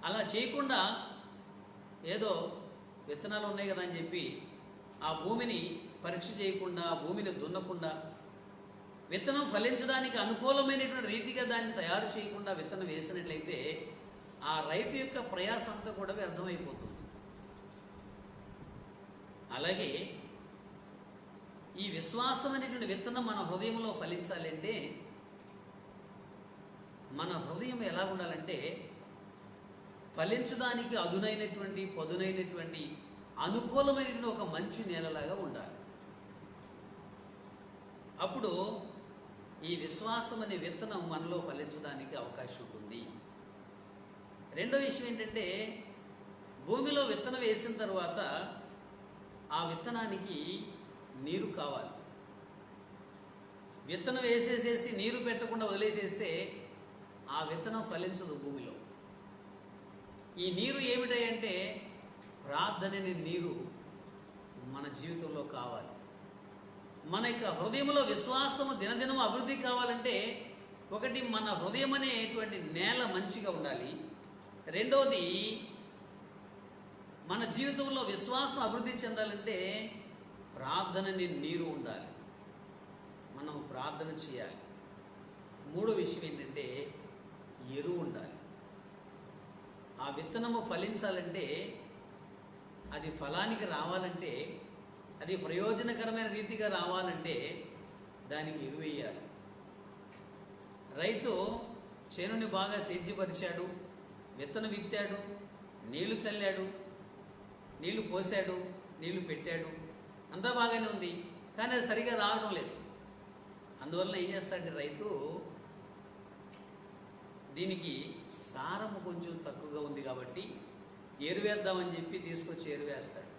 [SPEAKER 1] అలా చేయకుండా ఏదో విత్తనాలు ఉన్నాయి కదా అని చెప్పి ఆ భూమిని పరీక్ష చేయకుండా, భూమిని దున్నకుండా, విత్తనం ఫలించడానికి అనుకూలమైనటువంటి రీతిగా దాన్ని తయారు చేయకుండా విత్తనం వేసినట్లయితే ఆ రైతు యొక్క ప్రయాస అంతా కూడా వ్యర్థమైపోతుంది. అలాగే ఈ విశ్వాసం అనేటువంటి విత్తనం మన హృదయంలో ఫలించాలంటే మన హృదయం ఎలా ఉండాలంటే ఫలించడానికి అదునైనటువంటి పదునైనటువంటి అనుకూలమైనటువంటి ఒక మంచి నేలలాగా ఉండాలి. అప్పుడు ఈ విశ్వాసం అనే విత్తనం మనలో ఫలించడానికి అవకాశం ఉంటుంది. రెండో విషయం ఏంటంటే, భూమిలో విత్తనం వేసిన తర్వాత ఆ విత్తనానికి నీరు కావాలి. విత్తనం వేసేసేసి నీరు పెట్టకుండా వదిలేసేస్తే ఆ విత్తనం ఫలించదు భూమిలో. ఈ నీరు ఏమిటంటే ప్రార్థన అనే నీరు మన జీవితంలో కావాలి. మన యొక్క హృదయంలో విశ్వాసము దినదినం అభివృద్ధి కావాలంటే, ఒకటి మన హృదయం అనేటువంటి నేల మంచిగా ఉండాలి. రెండోది, మన జీవితంలో విశ్వాసం అభివృద్ధి చెందాలంటే ప్రార్థన అనే నీరు ఉండాలి. మనం ప్రార్థన చేయాలి. మూడో విషయం ఏంటంటే ఎరువు ఉండాలి. ఆ విత్తనము ఫలించాలంటే, అది ఫలానికి రావాలంటే, అది ప్రయోజనకరమైన రీతిగా రావాలంటే దానికి ఎరువు వేయాలి. రైతు చేనుని బాగా సేద్యపరిచాడు, విత్తనం విత్తాడు, నీళ్లు చల్లాడు, నీళ్లు పోసాడు, నీళ్లు పెట్టాడు, అంతా బాగానే ఉంది. కానీ అది సరిగా రావడం లేదు. అందువల్ల ఏం చేస్తాడంటే రైతు, దీనికి సారము కొంచెం తక్కువగా ఉంది కాబట్టి ఎరువేద్దామని చెప్పి తీసుకొచ్చి ఎరువేస్తాడు.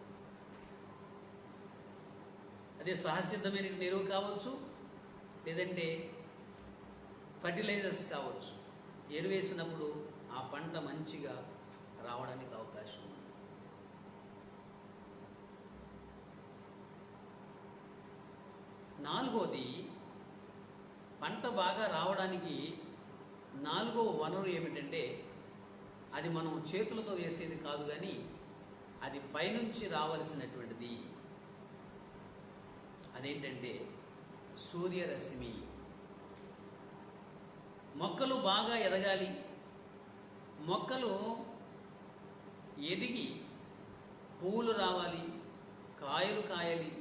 [SPEAKER 1] అదే సహసిద్ధమైన ఎరువు కావచ్చు, లేదంటే ఫర్టిలైజర్స్ కావచ్చు. ఎరువేసినప్పుడు ఆ పంట మంచిగా రావడానికి అవకాశం ఉంది. నాలుగోది, పంట బాగా రావడానికి నాలుగో వనరు ఏమిటంటే, అది మనం చేతులతో వేసేది కాదు, కానీ అది పైనుంచి రావలసినటువంటిది. అదేంటంటే సూర్యరశ్మి. మొక్కలు బాగా ఎదగాలి, మొక్కలు ఎదిగి పువ్వులు రావాలి, కాయలు కాయాలి,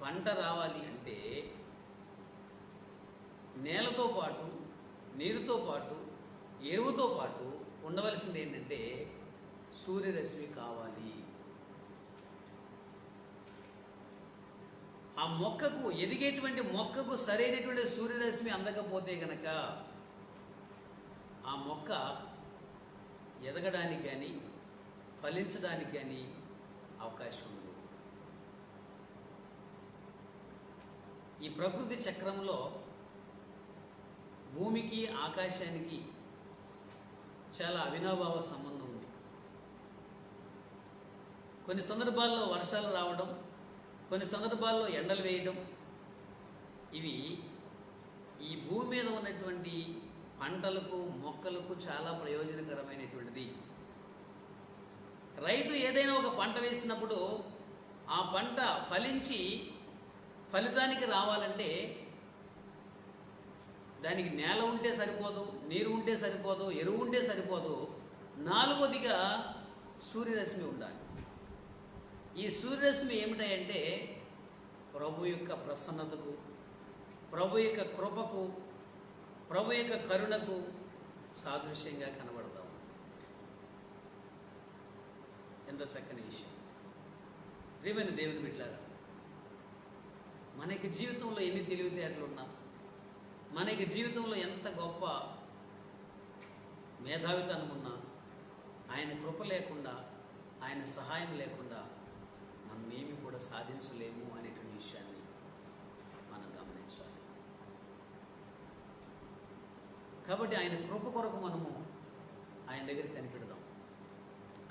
[SPEAKER 1] పంట రావాలి అంటే నేలతో పాటు, నీరుతో పాటు, ఎరువుతో పాటు ఉండవలసింది ఏంటంటే సూర్యరశ్మి కావాలి. ఆ మొక్కకు, ఎదిగేటువంటి మొక్కకు సరైనటువంటి సూర్యరశ్మి అందకపోతే గనక ఆ మొక్క ఎదగడానికి కానీ ఫలించడానికి కానీ అవకాశం ఉంది. ఈ ప్రకృతి చక్రంలో భూమికి ఆకాశానికి చాలా అవినాభావ సంబంధం ఉంది. కొన్ని సందర్భాల్లో వర్షాలు రావడం, కొన్ని సందర్భాల్లో ఎండలు వేయడం, ఇవి ఈ భూమి మీద ఉన్నటువంటి పంటలకు, మొక్కలకు చాలా ప్రయోజనకరమైనటువంటిది. రైతు ఏదైనా ఒక పంట వేసినప్పుడు ఆ పంట ఫలించి ఫలితానికి రావాలంటే దానికి నేల ఉంటే సరిపోదు, నీరు ఉంటే సరిపోదు, ఎరువు ఉంటే సరిపోదు. నాలుగోదిగా సూర్యరశ్మి ఉండాలి. ఈ సూర్యరశ్మి ఏమిటంటే ప్రభు యొక్క ప్రసన్నతకు, ప్రభు యొక్క కృపకు, ప్రభు యొక్క కరుణకు సాదృశ్యంగా కనబడతాం. ఎంత చక్కని విషయం. ప్రియమైన దేవుని బిడ్డలారా, మనకి జీవితంలో ఎన్ని తెలివితేటలు ఉన్నా, మనకి జీవితంలో ఎంత గొప్ప మేధావితనం ఉన్నా, ఆయన కృప లేకుండా, ఆయన సహాయం లేకుండా మనం ఏమి కూడా సాధించలేము అనేటువంటి విషయాన్ని మనం గమనించాలి. కాబట్టి ఆయన కృప కొరకు మనము ఆయన దగ్గర కనిపెడదాం.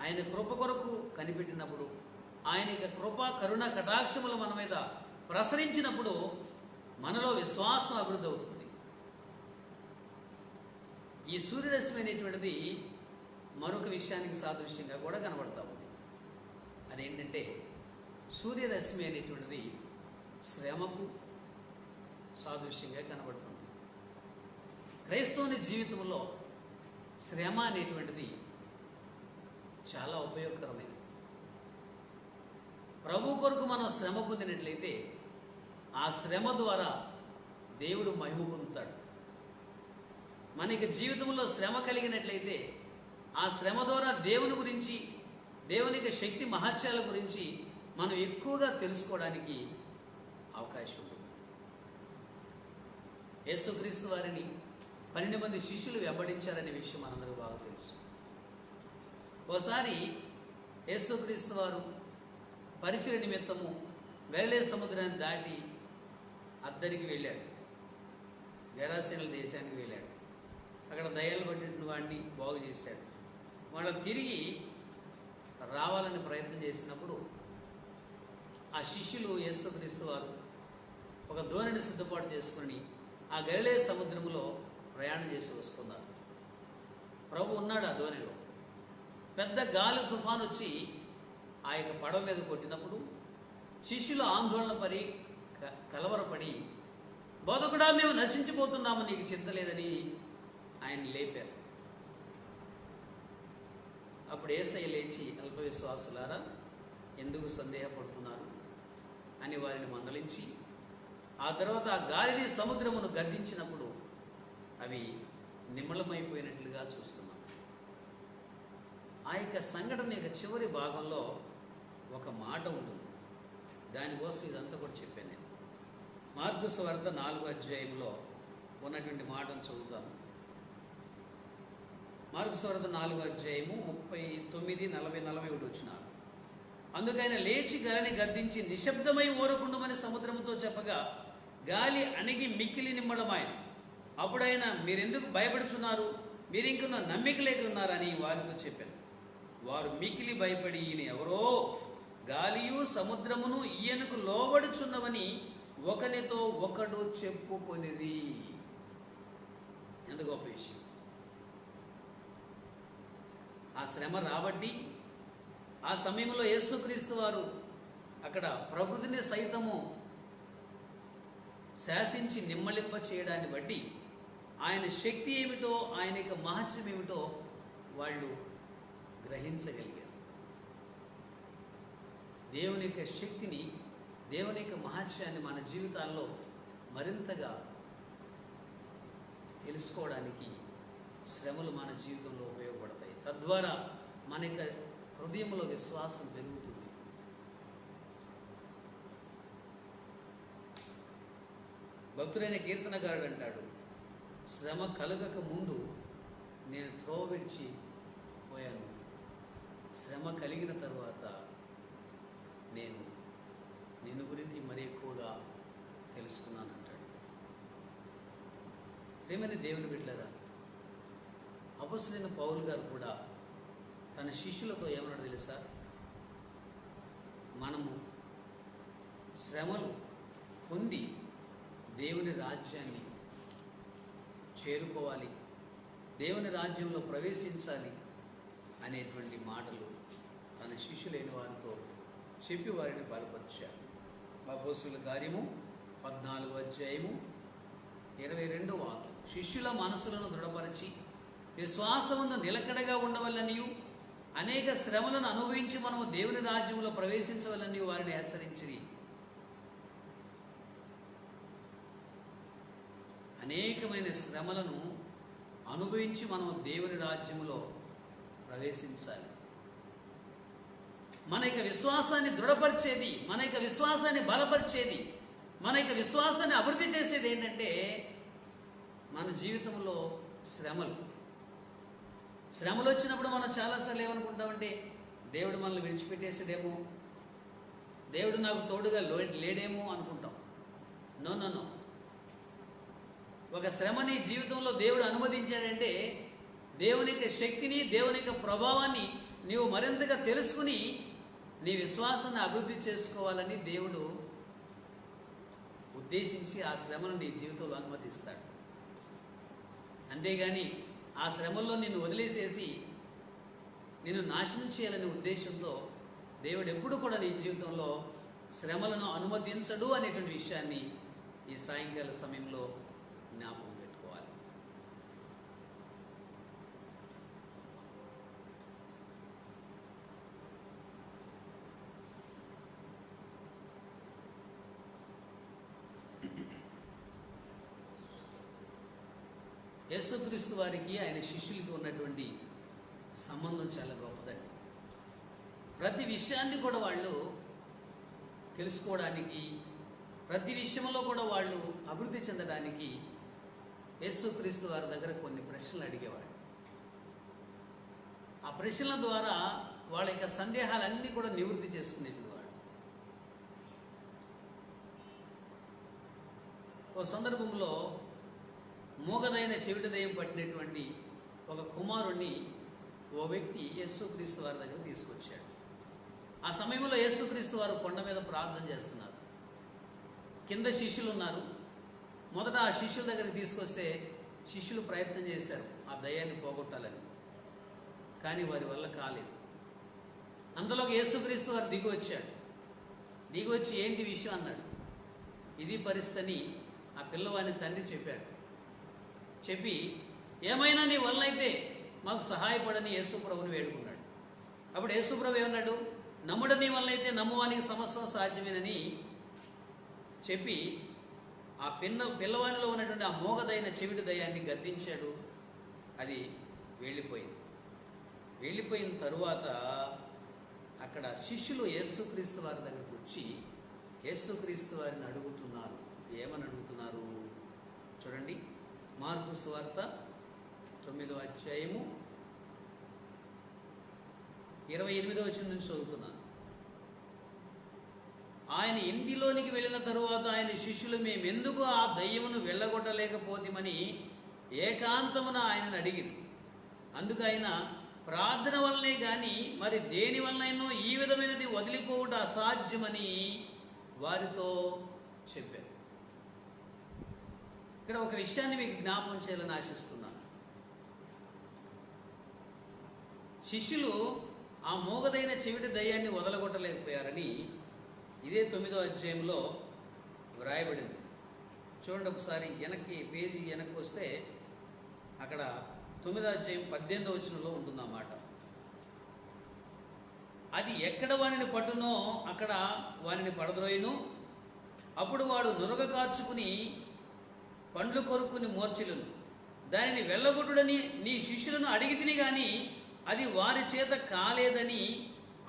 [SPEAKER 1] ఆయన కృప కొరకు కనిపెట్టినప్పుడు, ఆయన యొక్క కృప, కరుణ, కటాక్షములు మన మీద ప్రసరించినప్పుడు మనలో విశ్వాసం అభివృద్ధి అవుతుంది. ఈ సూర్యరశ్మి అనేటువంటిది మరొక విషయానికి సాదృశ్యంగా కూడా కనబడతా ఉంది. అదేంటంటే సూర్యరశ్మి అనేటువంటిది శ్రమకు సాదృశ్యంగా కనబడుతుంది. క్రైస్తవుని జీవితంలో శ్రమ అనేటువంటిది చాలా ఉపయోగకరమైనది. ప్రభు కొరకు మనం శ్రమ పొందినట్లయితే ఆ శ్రమ ద్వారా దేవుడు మహిమ పొందుతాడు. మనకి జీవితంలో శ్రమ కలిగినట్లయితే ఆ శ్రమ ద్వారా దేవుని గురించి, దేవుని యొక్క శక్తి మహత్యాల గురించి మనం ఎక్కువగా తెలుసుకోవడానికి అవకాశం ఉంటుంది. యేసుక్రీస్తు వారిని 12 మంది శిష్యులు వెంబడించారనే విషయం మనందరికీ బాగా తెలుసు. ఓసారి యేసుక్రీస్తు వారు పరిచయ నిమిత్తము గలిలయ సముద్రాన్ని దాటి అద్దరికి వెళ్ళాడు. గెరాసేనుల దేశానికి వెళ్ళాడు. అక్కడ దయ్యాలు పట్టిన వాడిని బాగు చేశాడు. వాళ్ళు తిరిగి రావాలని ప్రయత్నం చేసినప్పుడు ఆ శిష్యులు యేసుక్రీస్తు వారు ఒక దోణిని సిద్ధపాటు చేసుకొని ఆ గలిలయ సముద్రంలో ప్రయాణం చేసి వస్తున్నారు. ప్రభు ఉన్నాడు ఆ దోణిలో. పెద్ద గాలి తుఫాను వచ్చి ఆ యొక్క పడవ మీద కొట్టినప్పుడు శిష్యులు ఆందోళన పడి కలవరపడి, బోధకుడా మేము నశించిపోతున్నాము, నీకు చింత లేదని ఆయన లేపారు. అప్పుడు యేసయ్య లేచి, అల్ప విశ్వాసులారా ఎందుకు సందేహపడుతున్నారు అని వారిని మందలించి, ఆ తర్వాత ఆ గాలిని సముద్రమును గద్దించినప్పుడు అవి నిమ్మళమైపోయినట్లుగా చూస్తున్నాం. ఆ యొక్క సంఘటన యొక్క చివరి భాగంలో ఒక మాట ఉంటుంది. దానికోసం ఇదంతా కూడా చెప్పాను నేను. మార్కు సువార్త 4వ అధ్యాయంలో ఉన్నటువంటి మాటను చదువుతాను. మార్కు సువార్త 4వ అధ్యాయము 39, 40, 41 వచ్చినారు. అందుకైన లేచి గాలిని గద్దించి నిశ్శబ్దమై ఊరకుండమని సముద్రముతో చెప్పగా గాలి అణిగి మిక్కిలి నిమ్మడమాయను. అప్పుడైన మీరెందుకు భయపడుచున్నారు, మీరింకన్నా నమ్మిక లేక ఉన్నారని వారితో చెప్పాను. వారు మిక్కిలి భయపడి, ఈయన ఎవరో, గాలియు సముద్రమును ఈయనకు లోబడుచున్నవని ఒకనితో ఒకడు చెప్పుకొనిరి. ఎంత గొప్ప విషయం! ఆ శ్రమ రాబట్టి ఆ సమయంలో యేసుక్రీస్తు వారు అక్కడ ప్రకృతిని సైతము శాసించి నిమ్మలింప చేయడాన్ని బట్టి ఆయన శక్తి ఏమిటో, ఆయన యొక్క మహత్యం ఏమిటో వాళ్ళు గ్రహించగలిగారు. దేవుని యొక్క శక్తిని, దేవుని యొక్క మహత్యాన్ని మన జీవితాల్లో మరింతగా తెలుసుకోవడానికి శ్రమలు మన జీవితంలో ఉపయోగపడతాయి. తద్వారా మన యొక్క హృదయంలో విశ్వాసం పెరుగుతుంది. భక్తుడైన కీర్తనకారుడు అంటాడు, శ్రమ కలగక ముందు నేను త్రోవ విడిచి పోయాను, శ్రమ కలిగిన తర్వాత నేను నిన్ను గురించి మరి ఎక్కువగా తెలుసుకున్నాను అంటాడు. ప్రేమని దేవుని బిడ్డలారా, అపొస్తలుడైన పౌలు గారు కూడా తన శిష్యులతో ఏమన్నాడు తెలుసా? మనము శ్రమలు పొంది దేవుని రాజ్యాన్ని చేరుకోవాలి, దేవుని రాజ్యంలో ప్రవేశించాలి అనేటువంటి మాటలు తన శిష్యులైన వారితో చెప్పి వారిని బలపరిచారు. అపొస్తలుల కార్యము 14వ అధ్యాయము 22వ వాక్యం. శిష్యుల మనసులను దృఢపరిచి విశ్వాసమును నిలకడగా ఉండవలనియు అనేక శ్రమలను అనుభవించి మనము దేవుని రాజ్యంలో ప్రవేశించవలని వారిని హెచ్చరించిరి. అనేకమైన శ్రమలను అనుభవించి మనం దేవుని రాజ్యంలో ప్రవేశించాలి. మన యొక్క విశ్వాసాన్ని దృఢపరిచేది, మన యొక్క విశ్వాసాన్ని బలపరిచేది, మన యొక్క విశ్వాసాన్ని అభివృద్ధి చేసేది ఏంటంటే మన జీవితంలో శ్రమలు. శ్రమలు వచ్చినప్పుడు మనం చాలాసార్లు ఏమనుకుంటామంటే దేవుడు మనల్ని విడిచిపెట్టేసేదేమో, దేవుడు నాకు తోడుగా లేడేమో అనుకుంటాం. No no no. ఒక శ్రమని జీవితంలో దేవుడు అనుమతించాడంటే దేవుని యొక్క శక్తిని, దేవుని యొక్క ప్రభావాన్ని నీవు మరింతగా తెలుసుకుని నీ విశ్వాసాన్ని అభివృద్ధి చేసుకోవాలని దేవుడు ఉద్దేశించి ఆ శ్రమను నీ జీవితంలో అనుమతిస్తాడు. అంతేగాని ఆ శ్రమల్లో నిన్ను వదిలేసేసి నిన్ను నాశనం చేయాలనే ఉద్దేశంతో దేవుడు ఎప్పుడు కూడా నీ జీవితంలో శ్రమలను అనుమతించడు అనేటువంటి విషయాన్ని ఈ సాయంకాల సమయంలో జ్ఞాపకం పెట్టుకోవాలి. యేసుక్రీస్తు వారికి ఆయన శిష్యులకి ఉన్నటువంటి సంబంధం చాలా గొప్పదండి. ప్రతి విషయాన్ని కూడా వాళ్ళు తెలుసుకోవడానికి, ప్రతి విషయంలో కూడా వాళ్ళు అభివృద్ధి చెందడానికి యేసుక్రీస్తు వారి దగ్గర కొన్ని ప్రశ్నలు అడిగేవాడు. ఆ ప్రశ్నల ద్వారా వాళ్ళ యొక్క సందేహాలన్నీ కూడా నివృత్తి చేసుకునేవాడు. ఓ సందర్భంలో మూగదైన చెవిటి దయ్యం పట్టినటువంటి ఒక కుమారుణ్ణి ఓ వ్యక్తి యేసుక్రీస్తు వారి దగ్గర తీసుకొచ్చాడు. ఆ సమయంలో యేసుక్రీస్తు వారు కొండ మీద ప్రార్థన చేస్తున్నారు. కింద శిష్యులు ఉన్నారు. మొదట ఆ శిష్యుల దగ్గరికి తీసుకొస్తే శిష్యులు ప్రయత్నం చేశారు ఆ దయ్యాన్ని పోగొట్టాలని, కానీ వారి వల్ల కాలేదు. అంతలోకి యేసుక్రీస్తు వారు దిగి వచ్చాడు. దిగి వచ్చి ఏంటి విషయం అన్నాడు. ఇది పరిస్థితిని ఆ పిల్లవాడిని తండ్రి చెప్పాడు. చెప్పి ఏమైనా నీ వల్ల అయితే మాకు సహాయపడని యేసుప్రభుని వేడుకున్నాడు. అప్పుడు యేసుప్రభు ఏమన్నాడు, నమ్ముడు నీ వల్ల అయితే నమ్మువానికి సమస్తం సాధ్యమేనని చెప్పి ఆ పిల్లవానిలో ఉన్నటువంటి ఆ మోగదైన చెవిటి దయ్యాన్ని గద్దించాడు. అది వెళ్ళిపోయింది. వెళ్ళిపోయిన తరువాత అక్కడ శిష్యులు యేసుక్రీస్తు వారి దగ్గరకు వచ్చి యేసుక్రీస్తు వారిని అడుగుతున్నారు. ఏమని అడుగుతున్నారు చూడండి. మార్కు సువార్త 9వ అధ్యాయము 28వ వచనం నుంచి చదువుతున్నాను. ఆయన ఇంటిలోనికి వెళ్ళిన తరువాత ఆయన శిష్యులు మేమెందుకు ఆ దయ్యమును వెళ్ళగొట్టలేకపోతామని ఏకాంతమున ఆయనను అడిగింది. అందుకు ఆయన ప్రార్థన వల్లనే కానీ మరి దేని వల్లనైనా ఈ విధమైనది వదిలిపోవుట అసాధ్యమని వారితో చెప్పారు. ఇక్కడ ఒక విషయాన్ని మీకు జ్ఞాపకం చేయాలని ఆశిస్తున్నాను. శిష్యులు ఆ మోగదైన చెవిటి దయ్యాన్ని వదలగొట్టలేకపోయారని ఇదే 9వ అధ్యాయంలో వ్రాయబడింది. చూడండి ఒకసారి పేజీ వెనక్కి వస్తే అక్కడ 9వ అధ్యాయం 18వ వచనంలో ఉంటుందన్నమాట. అది ఎక్కడ వానిని పట్టునో అక్కడ వానిని పడద్రోయును. అప్పుడు వాడు నురగ కార్చుకుని పండ్లు కొరుక్కుని మోర్చిలను. దానిని వెళ్ళగొట్టుడని నీ శిష్యులను అడిగి తిని కానీ అది వారి చేత కాలేదని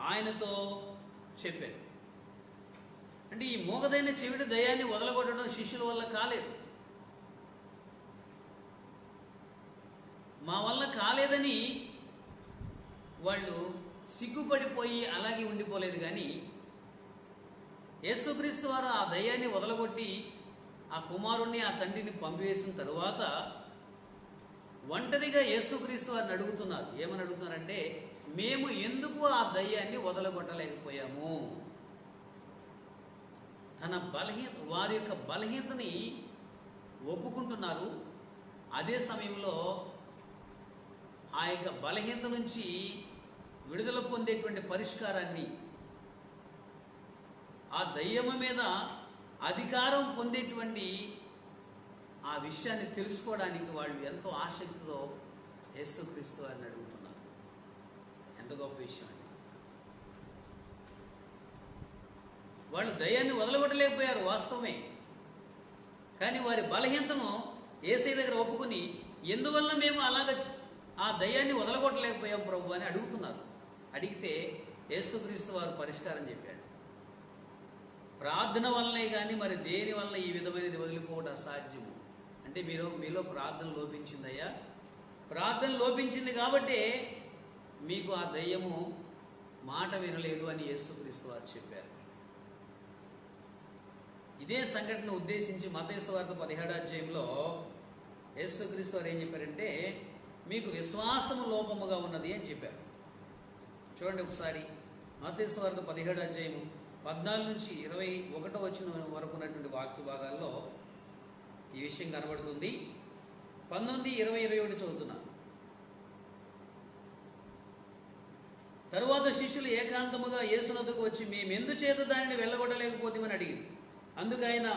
[SPEAKER 1] ఆయనతో చెప్పారు. అంటే ఈ మోగదైన చెవిటి దయ్యాన్ని వదలగొట్టడం శిష్యుల వల్ల కాలేదు. మా వల్ల కాలేదని వాళ్ళు సిగ్గుపడిపోయి అలాగే ఉండిపోలేదు. కానీ యేసుక్రీస్తు వారు ఆ దయ్యాన్ని వదలగొట్టి ఆ కుమారుణ్ణి ఆ తండ్రిని పంపివేసిన తరువాత ఒంటరిగా యేసుక్రీస్తు వారిని అడుగుతున్నారు. ఏమని అడుగుతున్నారంటే, మేము ఎందుకు ఆ దయ్యాన్ని వదలగొట్టలేకపోయాము? వారి యొక్క బలహీనతని ఒప్పుకుంటున్నారు. అదే సమయంలో ఆ యొక్క బలహీనత నుంచి విడుదల పొందేటువంటి పరిష్కారాన్ని, ఆ దయ్యము మీద అధికారం పొందేటువంటి ఆ విషయాన్ని తెలుసుకోవడానికి వాళ్ళు ఎంతో ఆసక్తితో యేసుక్రీస్తు వారిని అడుగుతున్నారు. ఎంత గొప్ప విషయం అండి. వాళ్ళు దయ్యాన్ని వదలగొట్టలేకపోయారు వాస్తవమే. కానీ వారి బలహీనతను యేసయ్య దగ్గర ఒప్పుకుని ఎందువల్ల మేము అలాగ ఆ దయ్యాన్ని వదలగొట్టలేకపోయాం ప్రభు అని అడుగుతున్నారు. అడిగితే యేసుక్రీస్తు వారు పరిష్కారం చెప్పాడు. ప్రార్థన వల్లనే కానీ మరి దేని వల్ల ఈ విధమైనది వదిలిపోవడం అసాధ్యము. అంటే మీలో ప్రార్థన లోపించిందయ్యా, ప్రార్థన లోపించింది కాబట్టి మీకు ఆ దయ్యము మాట వినలేదు అని యేసుక్రీస్తు వారు చెప్పారు. ఇదే సంఘటన ఉద్దేశించి మత్తయి సువార్త 17వ అధ్యాయంలో యేసుక్రీస్తు వారు ఏం చెప్పారంటే, మీకు విశ్వాసము లోపముగా ఉన్నది అని చెప్పారు. చూడండి ఒకసారి మత్తయి సువార్త 17వ అధ్యాయము 14 నుంచి 21వ వచనం వరకు ఉన్నటువంటి వాక్య భాగాల్లో ఈ విషయం కనబడుతుంది. 19, 20, 21 చదువుతున్నాను. తరువాత శిష్యులు ఏకాంతముగా యేసునొద్దకు వచ్చి మేమెందుచేత దానిని వెళ్ళగొట్టలేకపోతామని అడిగింది. అందుకు ఆయన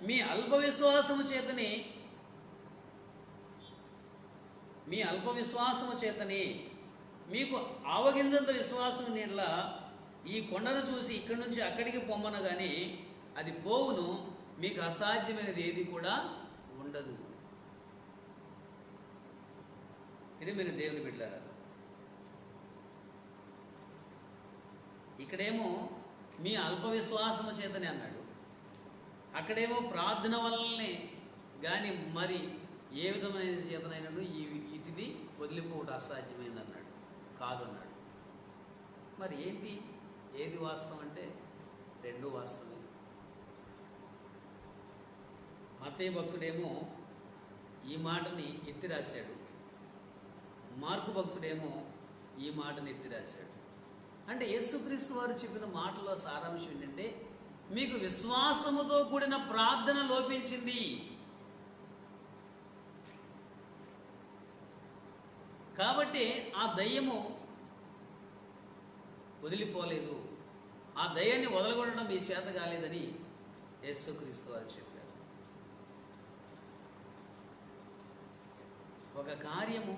[SPEAKER 1] మీ అల్ప విశ్వాసము చేతనే మీకు ఆవగింజంత విశ్వాసం నీళ్ళ ఈ కొండను చూసి ఇక్కడి నుంచి అక్కడికి పొమ్మనగానే అది పోవును, మీకు అసాధ్యమైనది ఏది కూడా ఉండదు. ఇది మీరు దేవుని బిడ్డలారా, ఇక్కడేమో మీ అల్ప విశ్వాసము చేతనే అన్నాడు, అక్కడేమో ప్రార్థన వల్లనే కానీ మరి ఏ విధమైన చేతనైనను వీటిది వదిలిపోవడం అసాధ్యమైంది అన్నాడు. కాదన్నాడు. మరి ఏంటి, ఏది వాస్తవం అంటే రెండూ వాస్తవమే. మత్తయి భక్తుడేమో ఈ మాటని ఎత్తి రాశాడు, మార్కు భక్తుడేమో ఈ మాటని ఎత్తి రాశాడు. అంటే యేసుక్రీస్తు వారు చెప్పిన మాటలో సారాంశం ఏంటంటే, మీకు విశ్వాసముతో కూడిన ప్రార్థన లోపించింది. కాబట్టి ఆ దయ్యము వదిలిపోలేదు, ఆ దయ్యాన్ని వదలగొట్టడం మీ చేత కాలేదని యేసుక్రీస్తు వారు చెప్పారు. ఒక కార్యము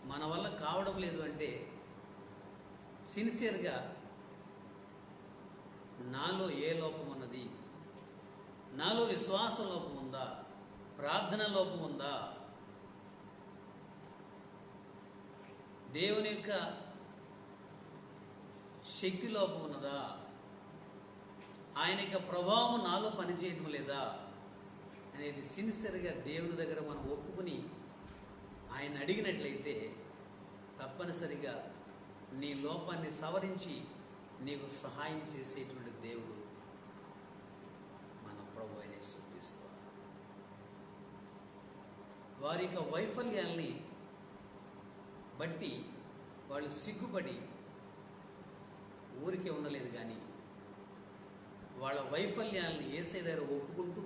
[SPEAKER 1] మన వల్ల కావడం లేదు అంటే సిన్సియర్గా నాలో ఏ లోపం ఉన్నది, నాలో విశ్వాస లోపం ఉందా, ప్రార్థన లోపం ఉందా, దేవుని యొక్క శక్తి లోపం ఉన్నదా, ఆయన యొక్క ప్రభావం నాలో పనిచేయటం లేదా అనేది సిన్సియర్గా దేవుని దగ్గర మనం ఒప్పుకుని ఆయన అడిగినట్లయితే తప్పనిసరిగా నీ లోపాన్ని సవరించి నీకు సహాయం చేసేటువంటి దేవుడు మన ప్రభు అయిన యేసుక్రీస్తు. వారి యొక్క వైఫల్యాల్ని బట్టి వాళ్ళు సిగ్గుపడి ఊరికే ఉండలేదు, కానీ వాళ్ళ వైఫల్యాల్ని యేసయ్య దగ్గర ఒప్పుకుంటూ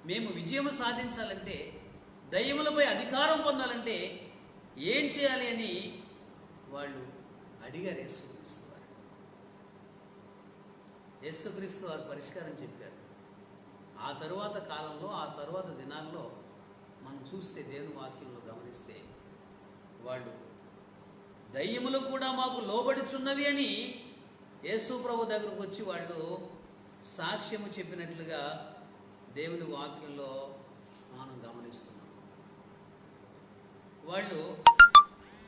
[SPEAKER 1] మేము విజయం సాధించాలంటే, దయ్యములపై అధికారం పొందాలంటే ఏం చేయాలి అని వాళ్ళు అడిగారు యేసుక్రీస్తు వారు. యేసుక్రీస్తు వారు పరిష్కారం చెప్పారు. ఆ తరువాత కాలంలో, ఆ తరువాత దినాల్లో మనం చూస్తే దేవుని వాక్యంలో గమనిస్తే, వాళ్ళు దయ్యములు కూడా మాకు లోబడుచున్నవి అని యేసు ప్రభు దగ్గరకు వచ్చి వాళ్ళు సాక్ష్యము చెప్పినట్లుగా దేవుని వాక్యంలో మనం గమనిస్తున్నాం. వాళ్ళు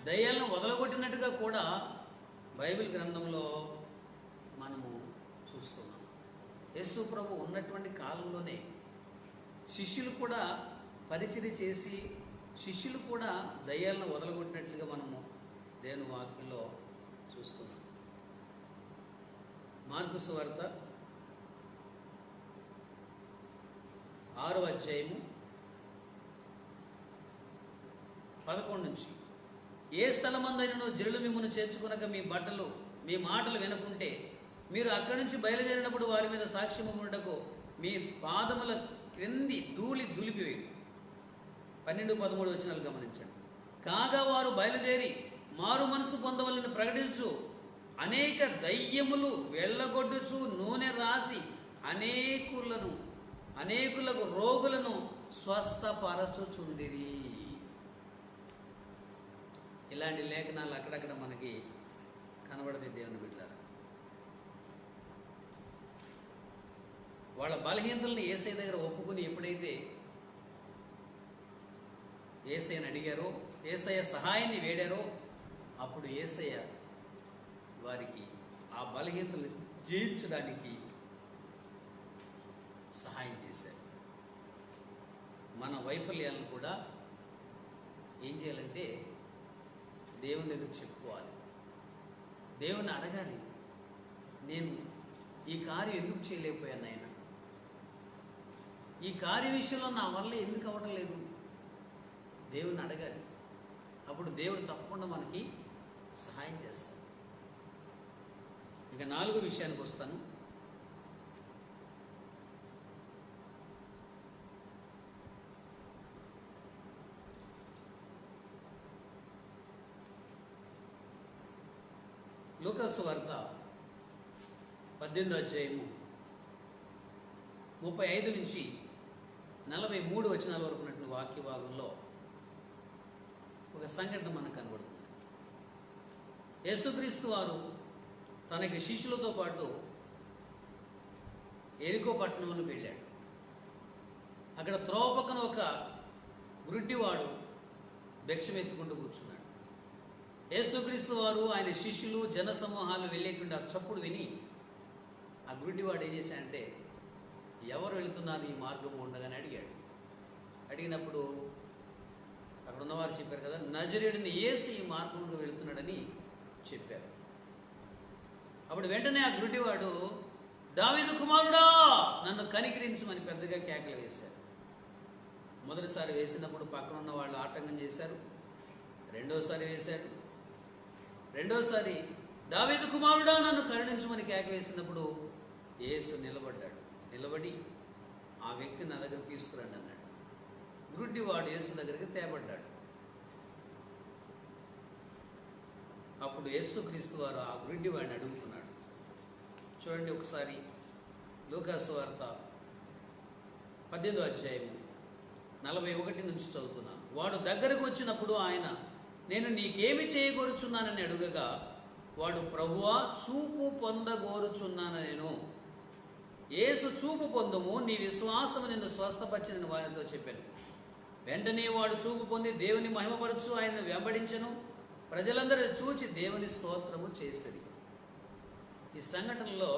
[SPEAKER 1] దయ్యాలను వదలగొట్టినట్టుగా కూడా బైబిల్ గ్రంథంలో మనము చూస్తున్నాం. యేసు ప్రభు ఉన్నటువంటి కాలంలోనే శిష్యులు కూడా పరిచర్య చేసి శిష్యులు కూడా దయ్యాలను వదలగొట్టినట్లుగా మనము దేవుని వాక్యంలో చూస్తున్నాం. మార్కు సువార్త 6వ అధ్యాయము 11 నుంచి, ఏ స్థలమందైనను జనులు మిమ్మల్ని చేర్చుకునక మీ మాటలు వినకుంటే మీరు అక్కడి నుంచి బయలుదేరినప్పుడు వారి మీద సాక్ష్యము ఉండకు మీ పాదముల క్రింది ధూళి దులిపివేయి. 12-13 వచనాలు గమనించండి. కాగా వారు బయలుదేరి మారు మనసు పొందవలని ప్రకటించు, అనేక దయ్యములు వెళ్ళగొడ్డుచు నూనె రాసి అనేకులకు రోగులను స్వస్థపరచుచుండిరి. ఇలాంటి లేఖనాలు అక్కడక్కడ మనకి కనబడతాయి దేవుని బిడ్డలారా. వాళ్ళ బలహీనతల్ని యేసయ్య దగ్గర ఒప్పుకుని ఎప్పుడైతే యేసయ్యని అడిగారో, యేసయ్య సహాయాన్ని వేడారో, అప్పుడు యేసయ్య వారికి ఆ బలహీనతలు జయించడానికి సహాయం చేశారు. మన వైఫల్యాలను కూడా ఏం చేయాలంటే దేవుని దగ్గర చెప్పుకోవాలి, దేవుని అడగాలి. నేను ఈ కార్యం ఎందుకు చేయలేకపోయాను నాయన, ఈ కార్య విషయంలో నా వల్ల ఎందుకు అవ్వటం లేదు, దేవుని అడగాలి. అప్పుడు దేవుడు తప్పకుండా మనకి సహాయం చేస్తాడు. ఇక 4వ విషయానికి వస్తాను. లూకా సువార్త 18వ అధ్యాయము 35 నుంచి 43 వచనాల వరకు ఉన్నటువంటి వాక్య భాగంలో ఒక సంఘటన మనకు కనబడుతుంది. యేసుక్రీస్తు వారు తనకి శిష్యులతో పాటు ఎరికో పట్టణంలో వెళ్ళాడు. అక్కడ త్రోవ పక్కన ఒక గుడ్డివాడు భిక్షం ఎత్తుకుంటూ కూర్చున్నాడు. యేసుక్రీస్తు వారు ఆయన శిష్యులు జనసమూహాలు వెళ్ళేటువంటి ఆ చప్పుడు విని ఆ గుడ్డివాడు ఏం చేశాడంటే, ఎవరు వెళుతున్నారు ఈ మార్గం ఉండగానే అడిగాడు. అడిగినప్పుడు అక్కడ ఉన్నవారు చెప్పారు కదా, నజరేయుడైన యేసు ఈ మార్గంలో వెళుతున్నాడని చెప్పారు. అప్పుడు వెంటనే ఆ గుడ్డివాడు, దావీదు కుమారుడా నన్ను కనికరించమని పెద్దగా కేకలు వేశారు. మొదటిసారి వేసినప్పుడు పక్కన ఉన్న వాళ్ళు ఆటంకం చేశారు. రెండోసారి వేశాడు. రెండోసారి దావీదు కుమారుడా నన్ను కరుణించమని కేక వేసినప్పుడు యేసు నిలబడ్డాడు. నిలబడి ఆ వ్యక్తి నా దగ్గర తీసుకురండి అన్నాడు. గుడ్డివాడు యేసు దగ్గరికి తేబడ్డాడు. అప్పుడు యేసుక్రీస్తు వారు ఆ గుడ్డివాడిని అడుగుతున్నాడు. చూడండి ఒకసారి లూకాసు వార్త 18వ అధ్యాయము 41 నుంచి చదువుతున్నాను. వాడు దగ్గరకు వచ్చినప్పుడు ఆయన, నేను నీకేమి చేయగోరుచున్నానని అడుగగా వాడు, ప్రభువా చూపు పొందగోరుచున్నాను నేను. యేసు, చూపు పొందుము, నీ విశ్వాసము నిన్ను స్వస్థపరిచిన వారితో చెప్పాను. వెంటనే వాడు చూపు పొంది దేవుని మహిమపరచు ఆయనను వెంబడించెను. ప్రజలందరూ చూచి దేవుని స్తోత్రము చేసిరి. ఈ సంఘటనలో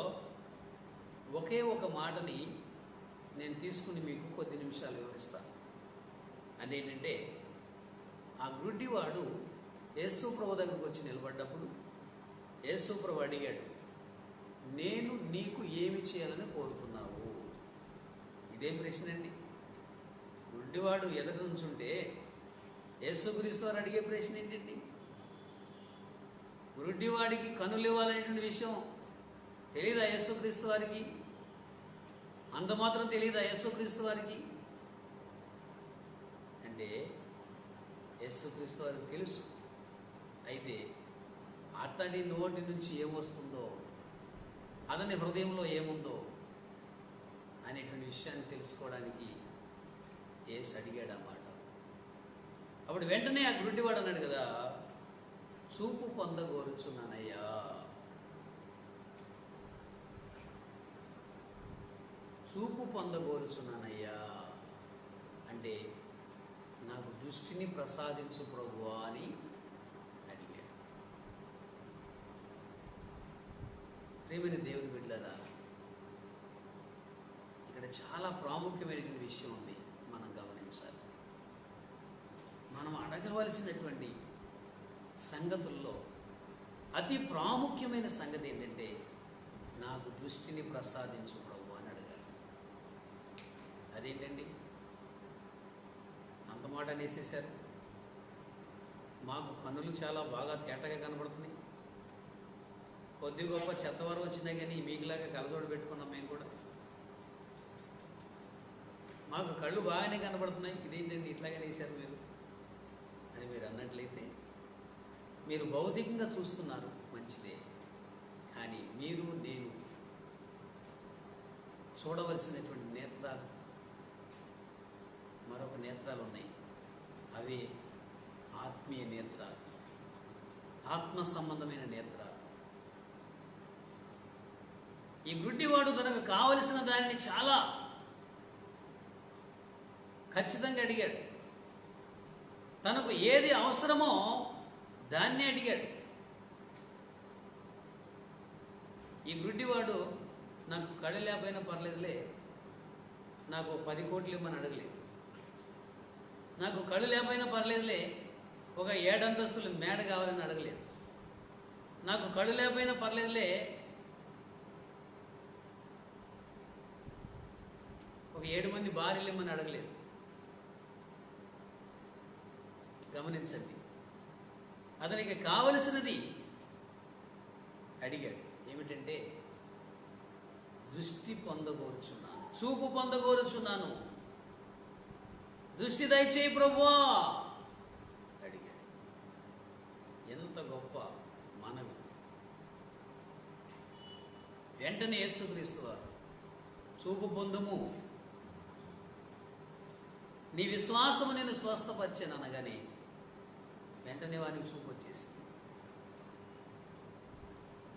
[SPEAKER 1] ఒకే ఒక మాటని నేను తీసుకుని మీకు కొద్ది నిమిషాలు వివరిస్తాను. అదేంటంటే, ఆ గుడ్డివాడు యేసు ప్రభు దగ్గరకు వచ్చి నిలబడ్డప్పుడు యేసు ప్రభు అడిగాడు, నేను నీకు ఏమి చేయాలని కోరుతున్నావు? ఇదేం ప్రశ్న అండి? గుడ్డివాడు ఎదుట నుంచుంటే యేసుక్రీస్తు వారు అడిగే ప్రశ్న ఏంటండి? గుడ్డివాడికి కనులు ఇవ్వాలనేటువంటి విషయం తెలీదా యేసుక్రీస్తు వారికి? అంత మాత్రం తెలీదా యేసుక్రీస్తు వారికి? అంటే యేసుక్రీస్తు వారికి తెలుసు. అయితే అతడి నోటి నుంచి ఏమొస్తుందో, అతని హృదయంలో ఏముందో అనేటువంటి విషయాన్ని తెలుసుకోవడానికి యేసు అడిగాడు అన్నమాట. అప్పుడు వెంటనే ఆ గుడ్డివాడు అన్నాడు కదా, చూపు పొందగోరుచున్నానయ్యా. చూపు పొందగోరుచున్నానయ్యా అంటే, నాకు దృష్టిని ప్రసాదించు ప్రభువా అని అడిగాడు. ప్రియమైన దేవుని బిడ్డలారా, ఇక్కడ చాలా ప్రాముఖ్యమైన విషయం ఉంది, మనం గమనించాలి. మనం అడగవలసినటువంటి సంగతుల్లో అతి ప్రాముఖ్యమైన సంగతి ఏంటంటే, నాకు దృష్టిని ప్రసాదించు ప్రభు అని అడగాలి. అదేంటండి? అంత మాట అనేసేసారు. మాకు కన్నులు చాలా బాగా తేటగా కనబడుతున్నాయి, కొద్ది గొప్ప చెత్తవారు వచ్చినా కానీ మీకులాగా కలజోడు పెట్టుకున్నాం మేము కూడా. మాకు కళ్ళు బాగానే కనబడుతున్నాయి, ఇదేంటండి ఇట్లాగానే వేశారు మీరు అని మీరు అన్నట్లయితే, మీరు భౌతికంగా చూస్తున్నారు, మంచిదే. కానీ మీరు, నేను చూడవలసినటువంటి నేత్రాలు, మరొక నేత్రాలు ఉన్నాయి. అవి ఆత్మీయ నేత్రాలు, ఆత్మ సంబంధమైన నేత్రాలు. ఈ గుడ్డివాడు తనకు కావలసిన దానిని చాలా ఖచ్చితంగా అడిగాడు. తనకు ఏది అవసరమో దాన్నే అడిగాడు. ఈ గుడ్డివాడు, నాకు కళ్ళు లేకపోయినా పర్లేదులే, నాకు 10 కోట్లు ఇవ్వమని అడగలేదు. నాకు కళ్ళు లేకపోయినా పర్లేదులే, ఒక 7 అంతస్తులు మేడ కావాలని అడగలేదు. నాకు కళ్ళు లేకపోయినా పర్లేదులే, ఒక 7 మంది భార్యలు ఇవ్వమని అడగలేదు. గమనించండి, అతనికి కావలసినది అడిగాడు. ఏమిటంటే, దృష్టి పొందగోరుచున్నాను, చూపు పొందగోరుచున్నాను, దృష్టి దయచేయి ప్రభువా అడిగాడు. ఎంత గొప్ప మనవి! వెంటనే యేసుక్రీస్తు వారు, చూపు పొందుము, నీ విశ్వాసము నేను స్వస్థపరిచాను అనగానే వెంటనే వానికి చూపు వచ్చేసింది.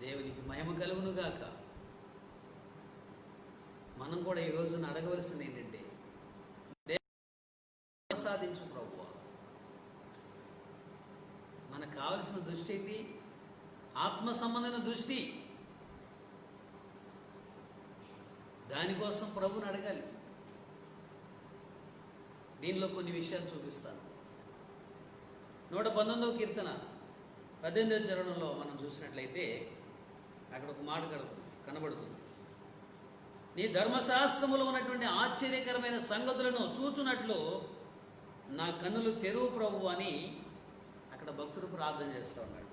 [SPEAKER 1] దేవునికి మహిమ కలుగునుగాక. మనం కూడా ఈ రోజున అడగవలసింది ఏంటంటే, ప్రసాదించు ప్రభువా. మనకు కావలసిన దృష్టి ఏంటి? ఆత్మ సంబంధమైన దృష్టి. దానికోసం ప్రభుని అడగాలి. దీనిలో కొన్ని విషయాలు చూపిస్తాను. 119వ కీర్తన 18వ చరణంలో మనం చూసినట్లయితే అక్కడ ఒక మాట కనబడుతుంది. నీ ధర్మశాస్త్రములో ఉన్నటువంటి ఆశ్చర్యకరమైన సంగతులను చూచున్నట్లు నా కన్నులు తెరువు ప్రభు అని అక్కడ భక్తుడు ప్రార్థన చేస్తూ ఉన్నాడు.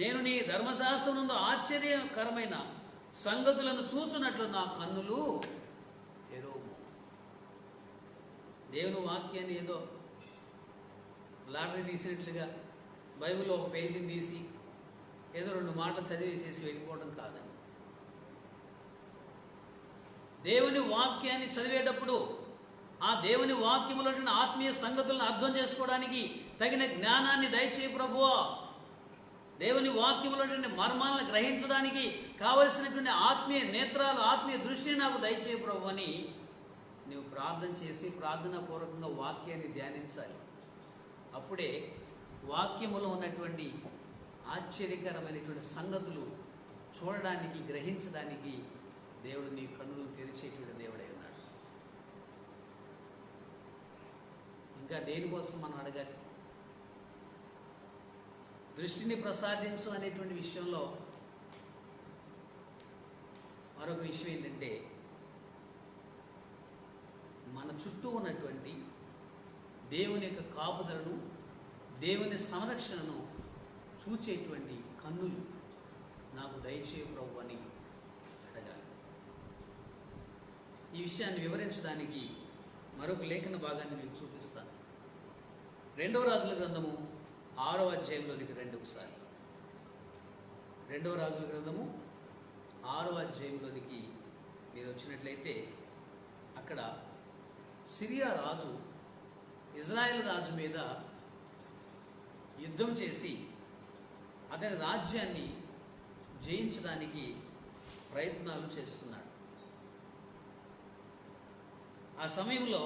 [SPEAKER 1] నేను నీ ధర్మశాస్త్రం నందు ఆశ్చర్యకరమైన సంగతులను చూచున్నట్లు నా కన్నులు తెరువు. దేవుని వాక్యాన్ని ఏదో లాటరీ తీసినట్లుగా బైబిల్లో ఒక పేజీని తీసి ఏదో 2 మాటలు చదివేసేసి వెళ్ళిపోవడం కాదని, దేవుని వాక్యాన్ని చదివేటప్పుడు ఆ దేవుని వాక్యములో ఆత్మీయ సంగతులను అర్థం చేసుకోవడానికి తగిన జ్ఞానాన్ని దయచేయి ప్రభువా. దేవుని వాక్యములో మర్మాలను గ్రహించడానికి కావలసినటువంటి ఆత్మీయ నేత్రాలు, ఆత్మీయ దృష్టిని నాకు దయచేయి ప్రభు అని నువ్వు ప్రార్థన చేసి ప్రార్థనాపూర్వకంగా వాక్యాన్ని ధ్యానించాలి. అప్పుడే వాక్యములో ఉన్నటువంటి ఆశ్చర్యకరమైనటువంటి సంగతులు చూడడానికి, గ్రహించడానికి దేవుడు నీ కన్నులు తెరిచేటువంటి దేవుడై ఉన్నాడు. ఇంకా దేనికోసం మనం అడగాలి? దృష్టిని ప్రసాదించు అనేటువంటి విషయంలో మరొక విషయం ఏంటంటే, మన చుట్టూ ఉన్నటువంటి దేవుని యొక్క కాపుదలను, దేవుని సంరక్షణను చూచేటువంటి కన్నులు నాకు దయచేయ ప్రభు అని అడగాలి. ఈ విషయాన్ని వివరించడానికి మరొక లేఖన భాగాన్ని మీకు చూపిస్తాను. 2వ రాజుల గ్రంథము 6వ అధ్యాయంలోనికి రండి ఒకసారి. 2వ రాజుల గ్రంథము 6వ అధ్యాయంలోనికి మీరు వచ్చినట్లయితే అక్కడ సిరియా రాజు ఇజ్రాయెల్ రాజు మీద యుద్ధం చేసి అతని రాజ్యాన్ని జయించడానికి ప్రయత్నాలు చేస్తున్నాడు. ఆ సమయంలో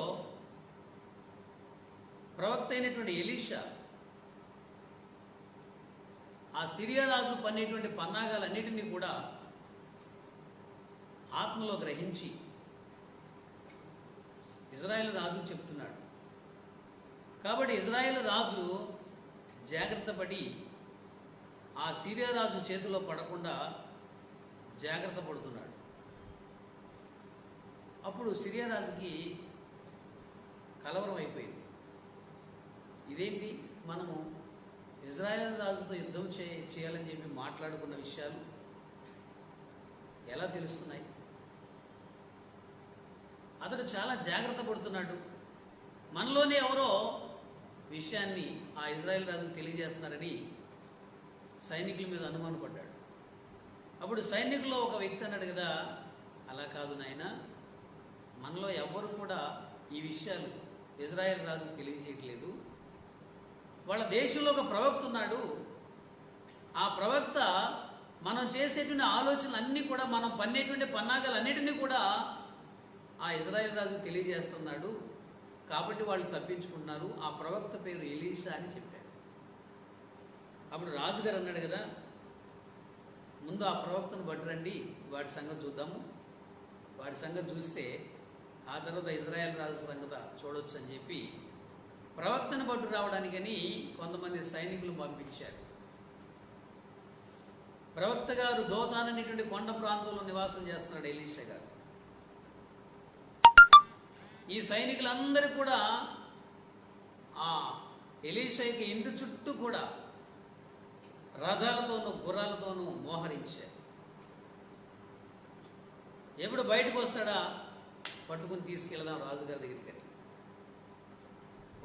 [SPEAKER 1] ప్రవక్త అయినటువంటి ఎలీషా ఆ సిరియా రాజు పన్నేటువంటి పన్నాగాలన్నిటినీ కూడా ఆత్మలో గ్రహించి ఇజ్రాయెల్ రాజు చెప్తున్నాడు. కాబట్టి ఇజ్రాయెల్ రాజు జాగ్రత్త పడి ఆ సిరియా రాజు చేతిలో పడకుండా జాగ్రత్త పడుతున్నాడు. అప్పుడు సిరియా రాజుకి కలవరం అయిపోయింది. ఇదేంటి, మనము ఇజ్రాయెల్ రాజుతో యుద్ధం చేయాలని చెప్పి మాట్లాడుకున్న విషయాలు ఎలా తెలుస్తున్నాయి? అతడు చాలా జాగ్రత్త పడుతున్నాడు. మనలోనే ఎవరో విషయాన్ని ఆ ఇజ్రాయెల్ రాజుకు తెలియజేస్తున్నారని సైనికుల మీద అనుమానపడ్డాడు. అప్పుడు సైనికుల్లో ఒక వ్యక్తి అన్నాడు కదా, అలా కాదు నాయన, మనలో ఎవ్వరు కూడా ఈ విషయాలు ఇజ్రాయెల్ రాజుకు తెలియజేయట్లేదు. వాళ్ళ దేశంలో ఒక ప్రవక్త ఉన్నాడు. ఆ ప్రవక్త మనం చేసేటువంటి ఆలోచనలు అన్నీ కూడా, మనం పన్నేటువంటి పన్నాగాలన్నిటినీ కూడా ఆ ఇజ్రాయెల్ రాజుకు తెలియజేస్తున్నాడు. కాబట్టి వాళ్ళు తప్పించుకున్నారు. ఆ ప్రవక్త పేరు ఎలీషా అని చెప్పాడు. అప్పుడు రాజుగారు అన్నాడు కదా, ముందు ఆ ప్రవక్తను పట్టురండి, వాడి సంగతి చూద్దాము. వాడి సంగతి చూస్తే ఆ తర్వాత ఇజ్రాయెల్ రాజు సంగతి చూడొచ్చు అని చెప్పి ప్రవక్తను పట్టు రావడానికని కొంతమంది సైనికులు పంపించారు. ప్రవక్త గారు దోతాన్ అనేటువంటి కొండ ప్రాంతంలో నివాసం చేస్తున్నాడు ఎలీషా గారు. ఈ సైనికులందరూ కూడా ఆ ఎలీషాకి ఇంటి చుట్టూ కూడా రథాలతోనూ గుర్రాలతోనూ మోహరించారు. ఎప్పుడు బయటకు వస్తాడా పట్టుకుని తీసుకెళ్దాం రాజుగారి దగ్గరికి.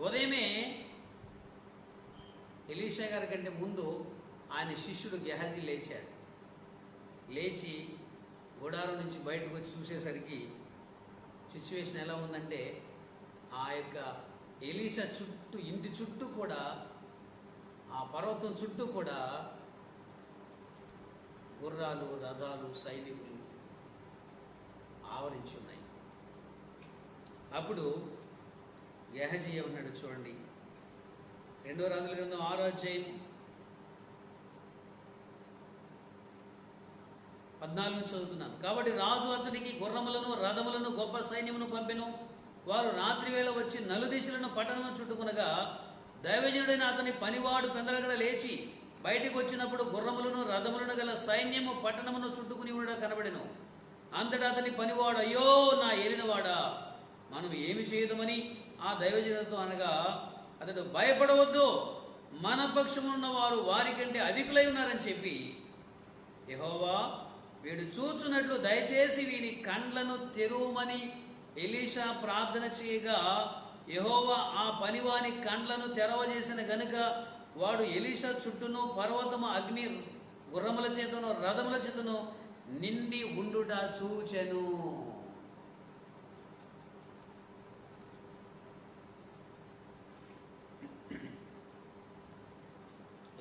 [SPEAKER 1] ఉదయమే ఎలీషా గారి కంటే ముందు ఆయన శిష్యుడు గెహజీ లేచాడు. లేచి గుడారం నుంచి బయటకు వచ్చి చూసేసరికి సిచ్యువేషన్ ఎలా ఉందంటే, ఆ యొక్క ఎలీషా చుట్టూ, ఇంటి చుట్టూ కూడా, ఆ పర్వతం చుట్టూ కూడా గుర్రాలు, రథాలు, సైనికులు ఆవరించి ఉన్నాయి. అప్పుడు గెహజీ ఉన్నాడు చూడండి, రెండవ రాజుల గ్రంథం 6వ అధ్యాయం 14 చదువుతున్నాను. కాబట్టి రాజు అతడికి గుర్రములను రథములను గొప్ప సైన్యమును పంపెను. వారు రాత్రి వేళ వచ్చి నలుదిశలను పట్టణము చుట్టుకునగా దైవజనుడైన అతని పనివాడు పెందలగడ లేచి బయటికి వచ్చినప్పుడు గుర్రములను రథములను గల సైన్యము పట్టణమును చుట్టుకుని ఉండడం కనబడెను. అంతటా అతని పనివాడు, అయ్యో నా ఏలినవాడా, మనం ఏమి చేయదమని ఆ దైవజనుడితో అనగా, అతడు భయపడవద్దు, మన పక్షమున్న వారు వారికంటే అధికులై ఉన్నారని చెప్పి, యెహోవా వీడు చూచున్నట్లు దయచేసి వీని కండ్లను తెరువమని ఎలీషా ప్రార్థన చేయగా, యెహోవా ఆ పనివాని కండ్లను తెరవజేసిన గనుక వాడు ఎలీషా చుట్టూను పర్వతము అగ్ని గుర్రముల చేతను రథముల చేతను నిండి ఉండుట చూచెను.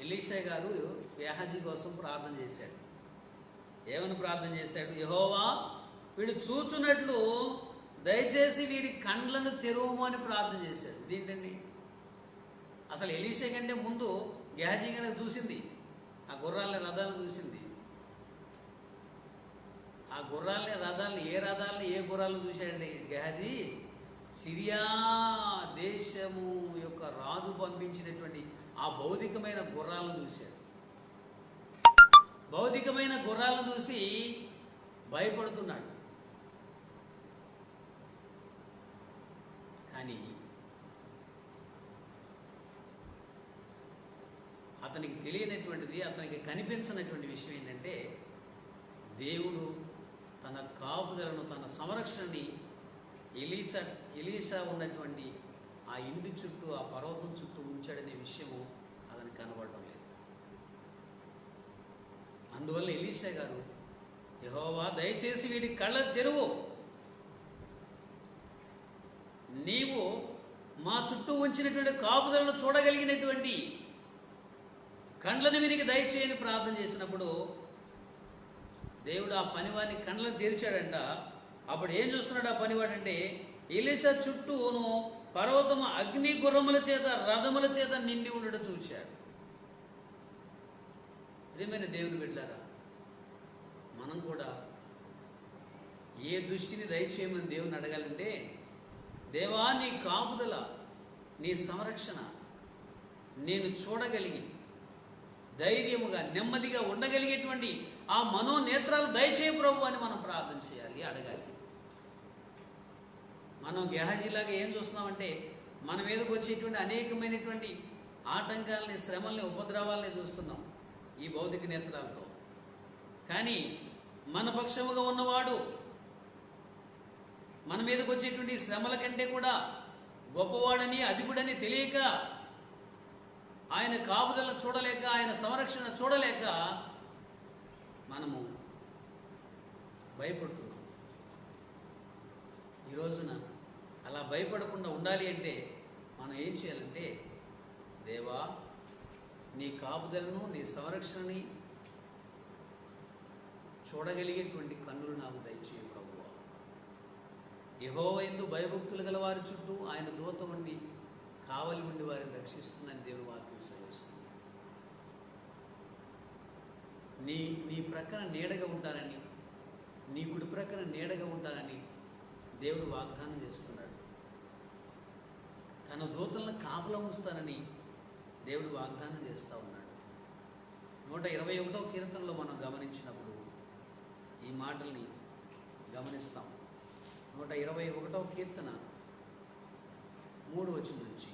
[SPEAKER 1] ఎలీషా గారు గేహజీ కోసం ప్రార్థన చేశాడు. ఏమని ప్రార్థన చేశాడు? యెహోవా వీడు చూచున్నట్లు దయచేసి వీడి కండ్లను తెరువు అని ప్రార్థన చేశాడు. ఇదేంటండి? అసలు ఎలీషా కంటే ముందు గేహజీ కనుక చూసింది, ఆ గుర్రాలని రథాలను చూసింది. ఆ గుర్రాలని రథాలని ఏ గుర్రాలను చూశాడండి గేహజీ? సిరియా దేశము యొక్క రాజు పంపించినటువంటి ఆ భౌతికమైన గుర్రాలను చూశాడు. భౌతికమైన గుర్రాలను చూసి భయపడుతున్నాడు. కానీ అతనికి తెలియనటువంటిది, అతనికి కనిపించినటువంటి విషయం ఏంటంటే, దేవుడు తన కాపుదలను, తన సంరక్షణని ఎలీషా ఉన్నటువంటి ఆ ఇంటి చుట్టూ, ఆ పర్వతం చుట్టూ ఉంచాడనే విషయము అతనికి కనబడటం లేదు. అందువల్ల ఎలీషా గారు, యెహోవా దయచేసి వీడి కళ్ళ తెరువు, నీవు మా చుట్టూ ఉంచినటువంటి కాపుదలను చూడగలిగినటువంటి కండ్లను వీరికి దయచేయని ప్రార్థన చేసినప్పుడు దేవుడు ఆ పనివాడిని కండ్లను తెరిచాడంట. అప్పుడు ఏం చూస్తున్నాడు ఆ పనివాడంటే, ఎలీషా చుట్టూను పర్వతము అగ్ని గుర్రముల చేత రథముల చేత నిండి ఉండడం చూశాడు. ప్రియమైన దేవుని బిడ్డలారా, మనం కూడా ఏ దృష్టిని దయచేయమని దేవుని అడగాలంటే, దేవా నీ కాపుదల, నీ సంరక్షణ నేను చూడగలిగి ధైర్యముగా నెమ్మదిగా ఉండగలిగేటువంటి ఆ మనోనేత్రాలు దయచేయ ప్రభు అని మనం ప్రార్థన చేయాలి, అడగాలి. మనం గేహజీలాగా ఏం చూస్తున్నామంటే, మన మీదకి వచ్చేటువంటి అనేకమైనటువంటి ఆటంకాలని, శ్రమల్ని, ఉపద్రవాలని చూస్తున్నాం ఈ భౌతిక నేత్రాలతో. కానీ మన పక్షముగా ఉన్నవాడు మన మీదకి వచ్చేటువంటి శ్రమల కంటే కూడా గొప్పవాడని, అధికుడని తెలియక, ఆయన కాపుదలను చూడలేక, ఆయన సంరక్షణ చూడలేక మనము భయపడుతున్నాం. ఈ రోజున అలా భయపడకుండా ఉండాలి అంటే మనం ఏం చేయాలంటే, దేవా నీ కాపుదలను, నీ సంరక్షణని చూడగలిగేటువంటి కన్నులు నాకు దయచేయ ప్రభువా. యెహోవా యందు భయభక్తులు గల వారి చుట్టూ ఆయన దూత ఉండి కావలి ఉండి వారిని రక్షిస్తుందని దేవుని వాక్యం సెలవిస్తుంది. నీ ప్రక్కన నీడగా ఉంటానని, నీ గుడి ప్రక్కన నీడగా ఉంటానని దేవుడు వాగ్దానం చేస్తున్నాడు. తన దూతలను కాపలా ఉంచుతానని దేవుడు వాగ్దానం చేస్తూ ఉన్నాడు. 121వ కీర్తనలో మనం గమనించినప్పుడు ఈ మాటల్ని గమనిస్తాం. 121వ కీర్తన 3వ వచనం నుంచి,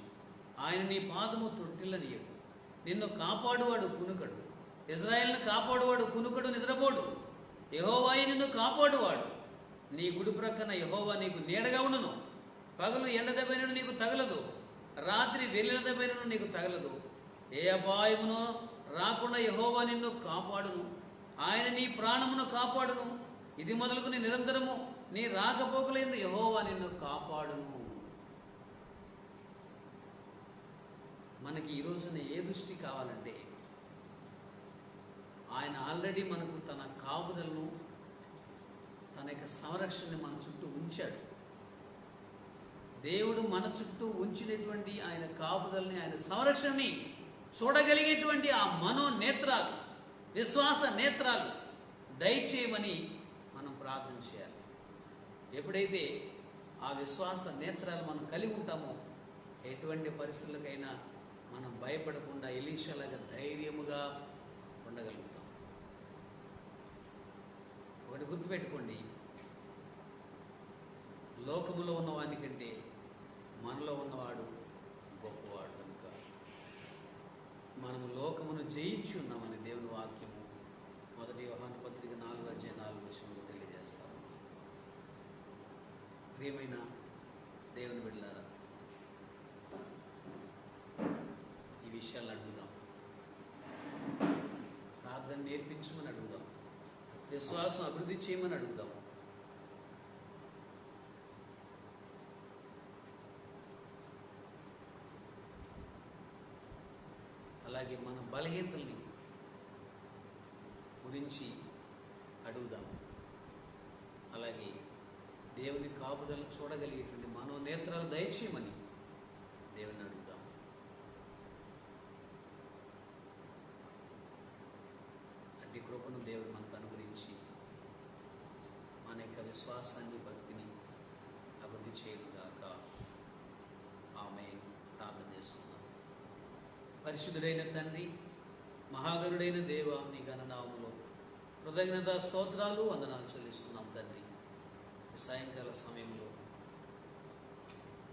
[SPEAKER 1] ఆయన నీ పాదము తొట్టిల్లనీయడు, నిన్ను కాపాడువాడు కునుకడు, ఇశ్రాయేలును కాపాడువాడు కునుకడు నిద్రపోడు, యెహోవాయే నిన్ను కాపాడువాడు, నీ గుడి ప్రక్కన యెహోవా నీకు నీడగా ఉండును, పగలు ఎండ దెబ్బైనను నీకు తగలదు, రాత్రి వెన్నెల దెబ్బైనను నీకు తగలదు, ఏ అపాయమునో రాకుండా యెహోవా నిన్ను కాపాడును, ఆయన నీ ప్రాణమును కాపాడును, ఇది మొదలుకుని నిరంతరము నీ రాకపోకలేందు యెహోవా నిన్ను కాపాడును. మనకి ఈ రోజున ఏ దృష్టి కావాలంటే, ఆయన ఆల్రెడీ మనకు తన కాపుదలను, తన యొక్క సంరక్షణని మన చుట్టూ ఉంచాడు. దేవుడు మన చుట్టూ ఉంచినటువంటి ఆయన కాపుదల్ని, ఆయన సంరక్షణని చూడగలిగేటువంటి ఆ మనోనేత్రాలు, విశ్వాస నేత్రాలు దయచేయమని మనం ప్రార్థన చేయాలి. ఎప్పుడైతే ఆ విశ్వాస నేత్రాలు మనం కలిగి ఉంటామో ఎటువంటి పరిస్థితులకైనా మనం భయపడకుండా ఎలీషాలాగా ధైర్యముగా ఉండగలుగుతాం. ఒకటి గుర్తుపెట్టుకోండి, లోకములో ఉన్నవాని కంటే మనలో ఉన్నవాడు గొప్పవాడు కనుక మనము లోకమును జయించి ఉన్నామని దేవుని వాక్యము 1 యోహాను పత్రిక 4:4 తెలియజేస్తాము. ప్రియమైన దేవుని బిడ్డలారా, ఈ విషయాలను అడుగుదాం. ప్రార్థన నేర్పించమని అడుగుదాం. విశ్వాసం అభివృద్ధి చేయమని అడుగుదాం. అలాగే మన బలహీనతల్ని గురించి అడుగుదాం. అలాగే దేవుని కాపుదలను చూడగలిగేటువంటి మనోనేత్రాలు దయచేయమని దేవుని అడుగుదాం. అట్టి కృపను దేవుడు మనకు అనుగ్రహించి మన యొక్క విశ్వాసాన్ని, భక్తిని అభివృద్ధి చేయగాక. ఆమేన్. ప్రార్థన చేసుకుందాం. పరిశుద్ధుడైన తండ్రి, మహాగరుడైన దేవ, నీ ఘననామములో కృతజ్ఞత స్తోత్రాలు వందనాలు చెల్లిస్తున్నాం తండ్రి. ఈ సాయంకాల సమయంలో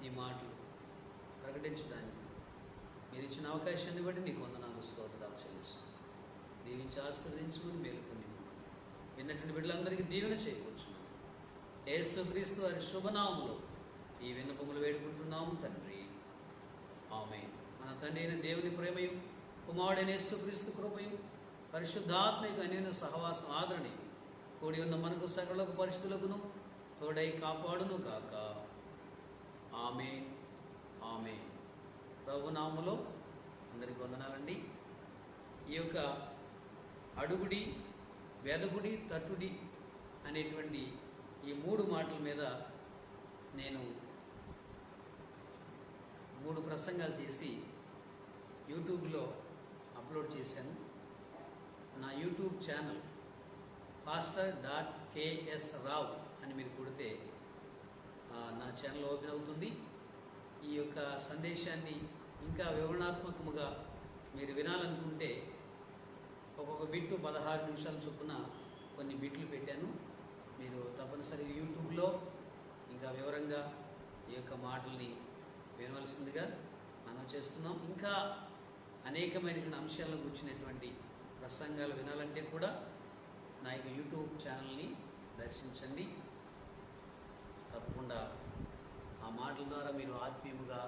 [SPEAKER 1] ఈ మాటలు ప్రకటించడానికి మీరు ఇచ్చిన అవకాశాన్ని బట్టి నీకు వందనాలు స్తోత్రాలు చెల్లిస్తున్నాం. దీవించి ఆశీర్వదించుకుని మేలుకొని విన్నటువంటి బిడ్డలందరికీ దీవెన చేయవచ్చున్నాం. యేసుక్రీస్తు వారి శుభనామంలో ఈ విన్నపములు వేడుకుంటున్నాము తండ్రి. ఆమేన్. మన తండ్రి అయిన దేవుని ప్రేమయు, కుమారుడైన యేసుక్రీస్తు కృపయు, పరిశుద్ధాత్మక అన్యోన్య సహవాసం, ఆదరణి కూడి ఉన్న మనకు సకల పరిస్థితులకును తోడై కాపాడును గాక. ఆమేన్. ఆమేన్. ప్రభునామములో అందరికీ వందనాలండి. ఈ యొక్క అడుగుడి, వెదగుడి, తట్టుడి అనేటువంటి ఈ 3 మాటల మీద నేను 3 ప్రసంగాలు చేసి యూట్యూబ్లో అప్లోడ్ చేశాను. నా యూట్యూబ్ ఛానల్ pastor.ks Rao అని మీరు కొడితే నా ఛానల్ ఓపెన్ అవుతుంది. ఈ యొక్క సందేశాన్ని ఇంకా వివరణాత్మకముగా మీరు వినాలనుకుంటే ఒక్కొక్క బిట్టు 16 నిమిషాల చొప్పున కొన్ని బిట్లు పెట్టాను. మీరు తప్పనిసరిగా యూట్యూబ్లో ఇంకా వివరంగా ఈ యొక్క మాటల్ని వినవలసిందిగా మనం చేస్తున్నాం. ఇంకా అనేకమైనటువంటి అంశాలను గురించినటువంటి ప్రసంగాలు వినాలంటే కూడా నా యొక్క యూట్యూబ్ ఛానల్ని దర్శించండి. తప్పకుండా ఆ మాటల ద్వారా మీరు ఆత్మీయముగా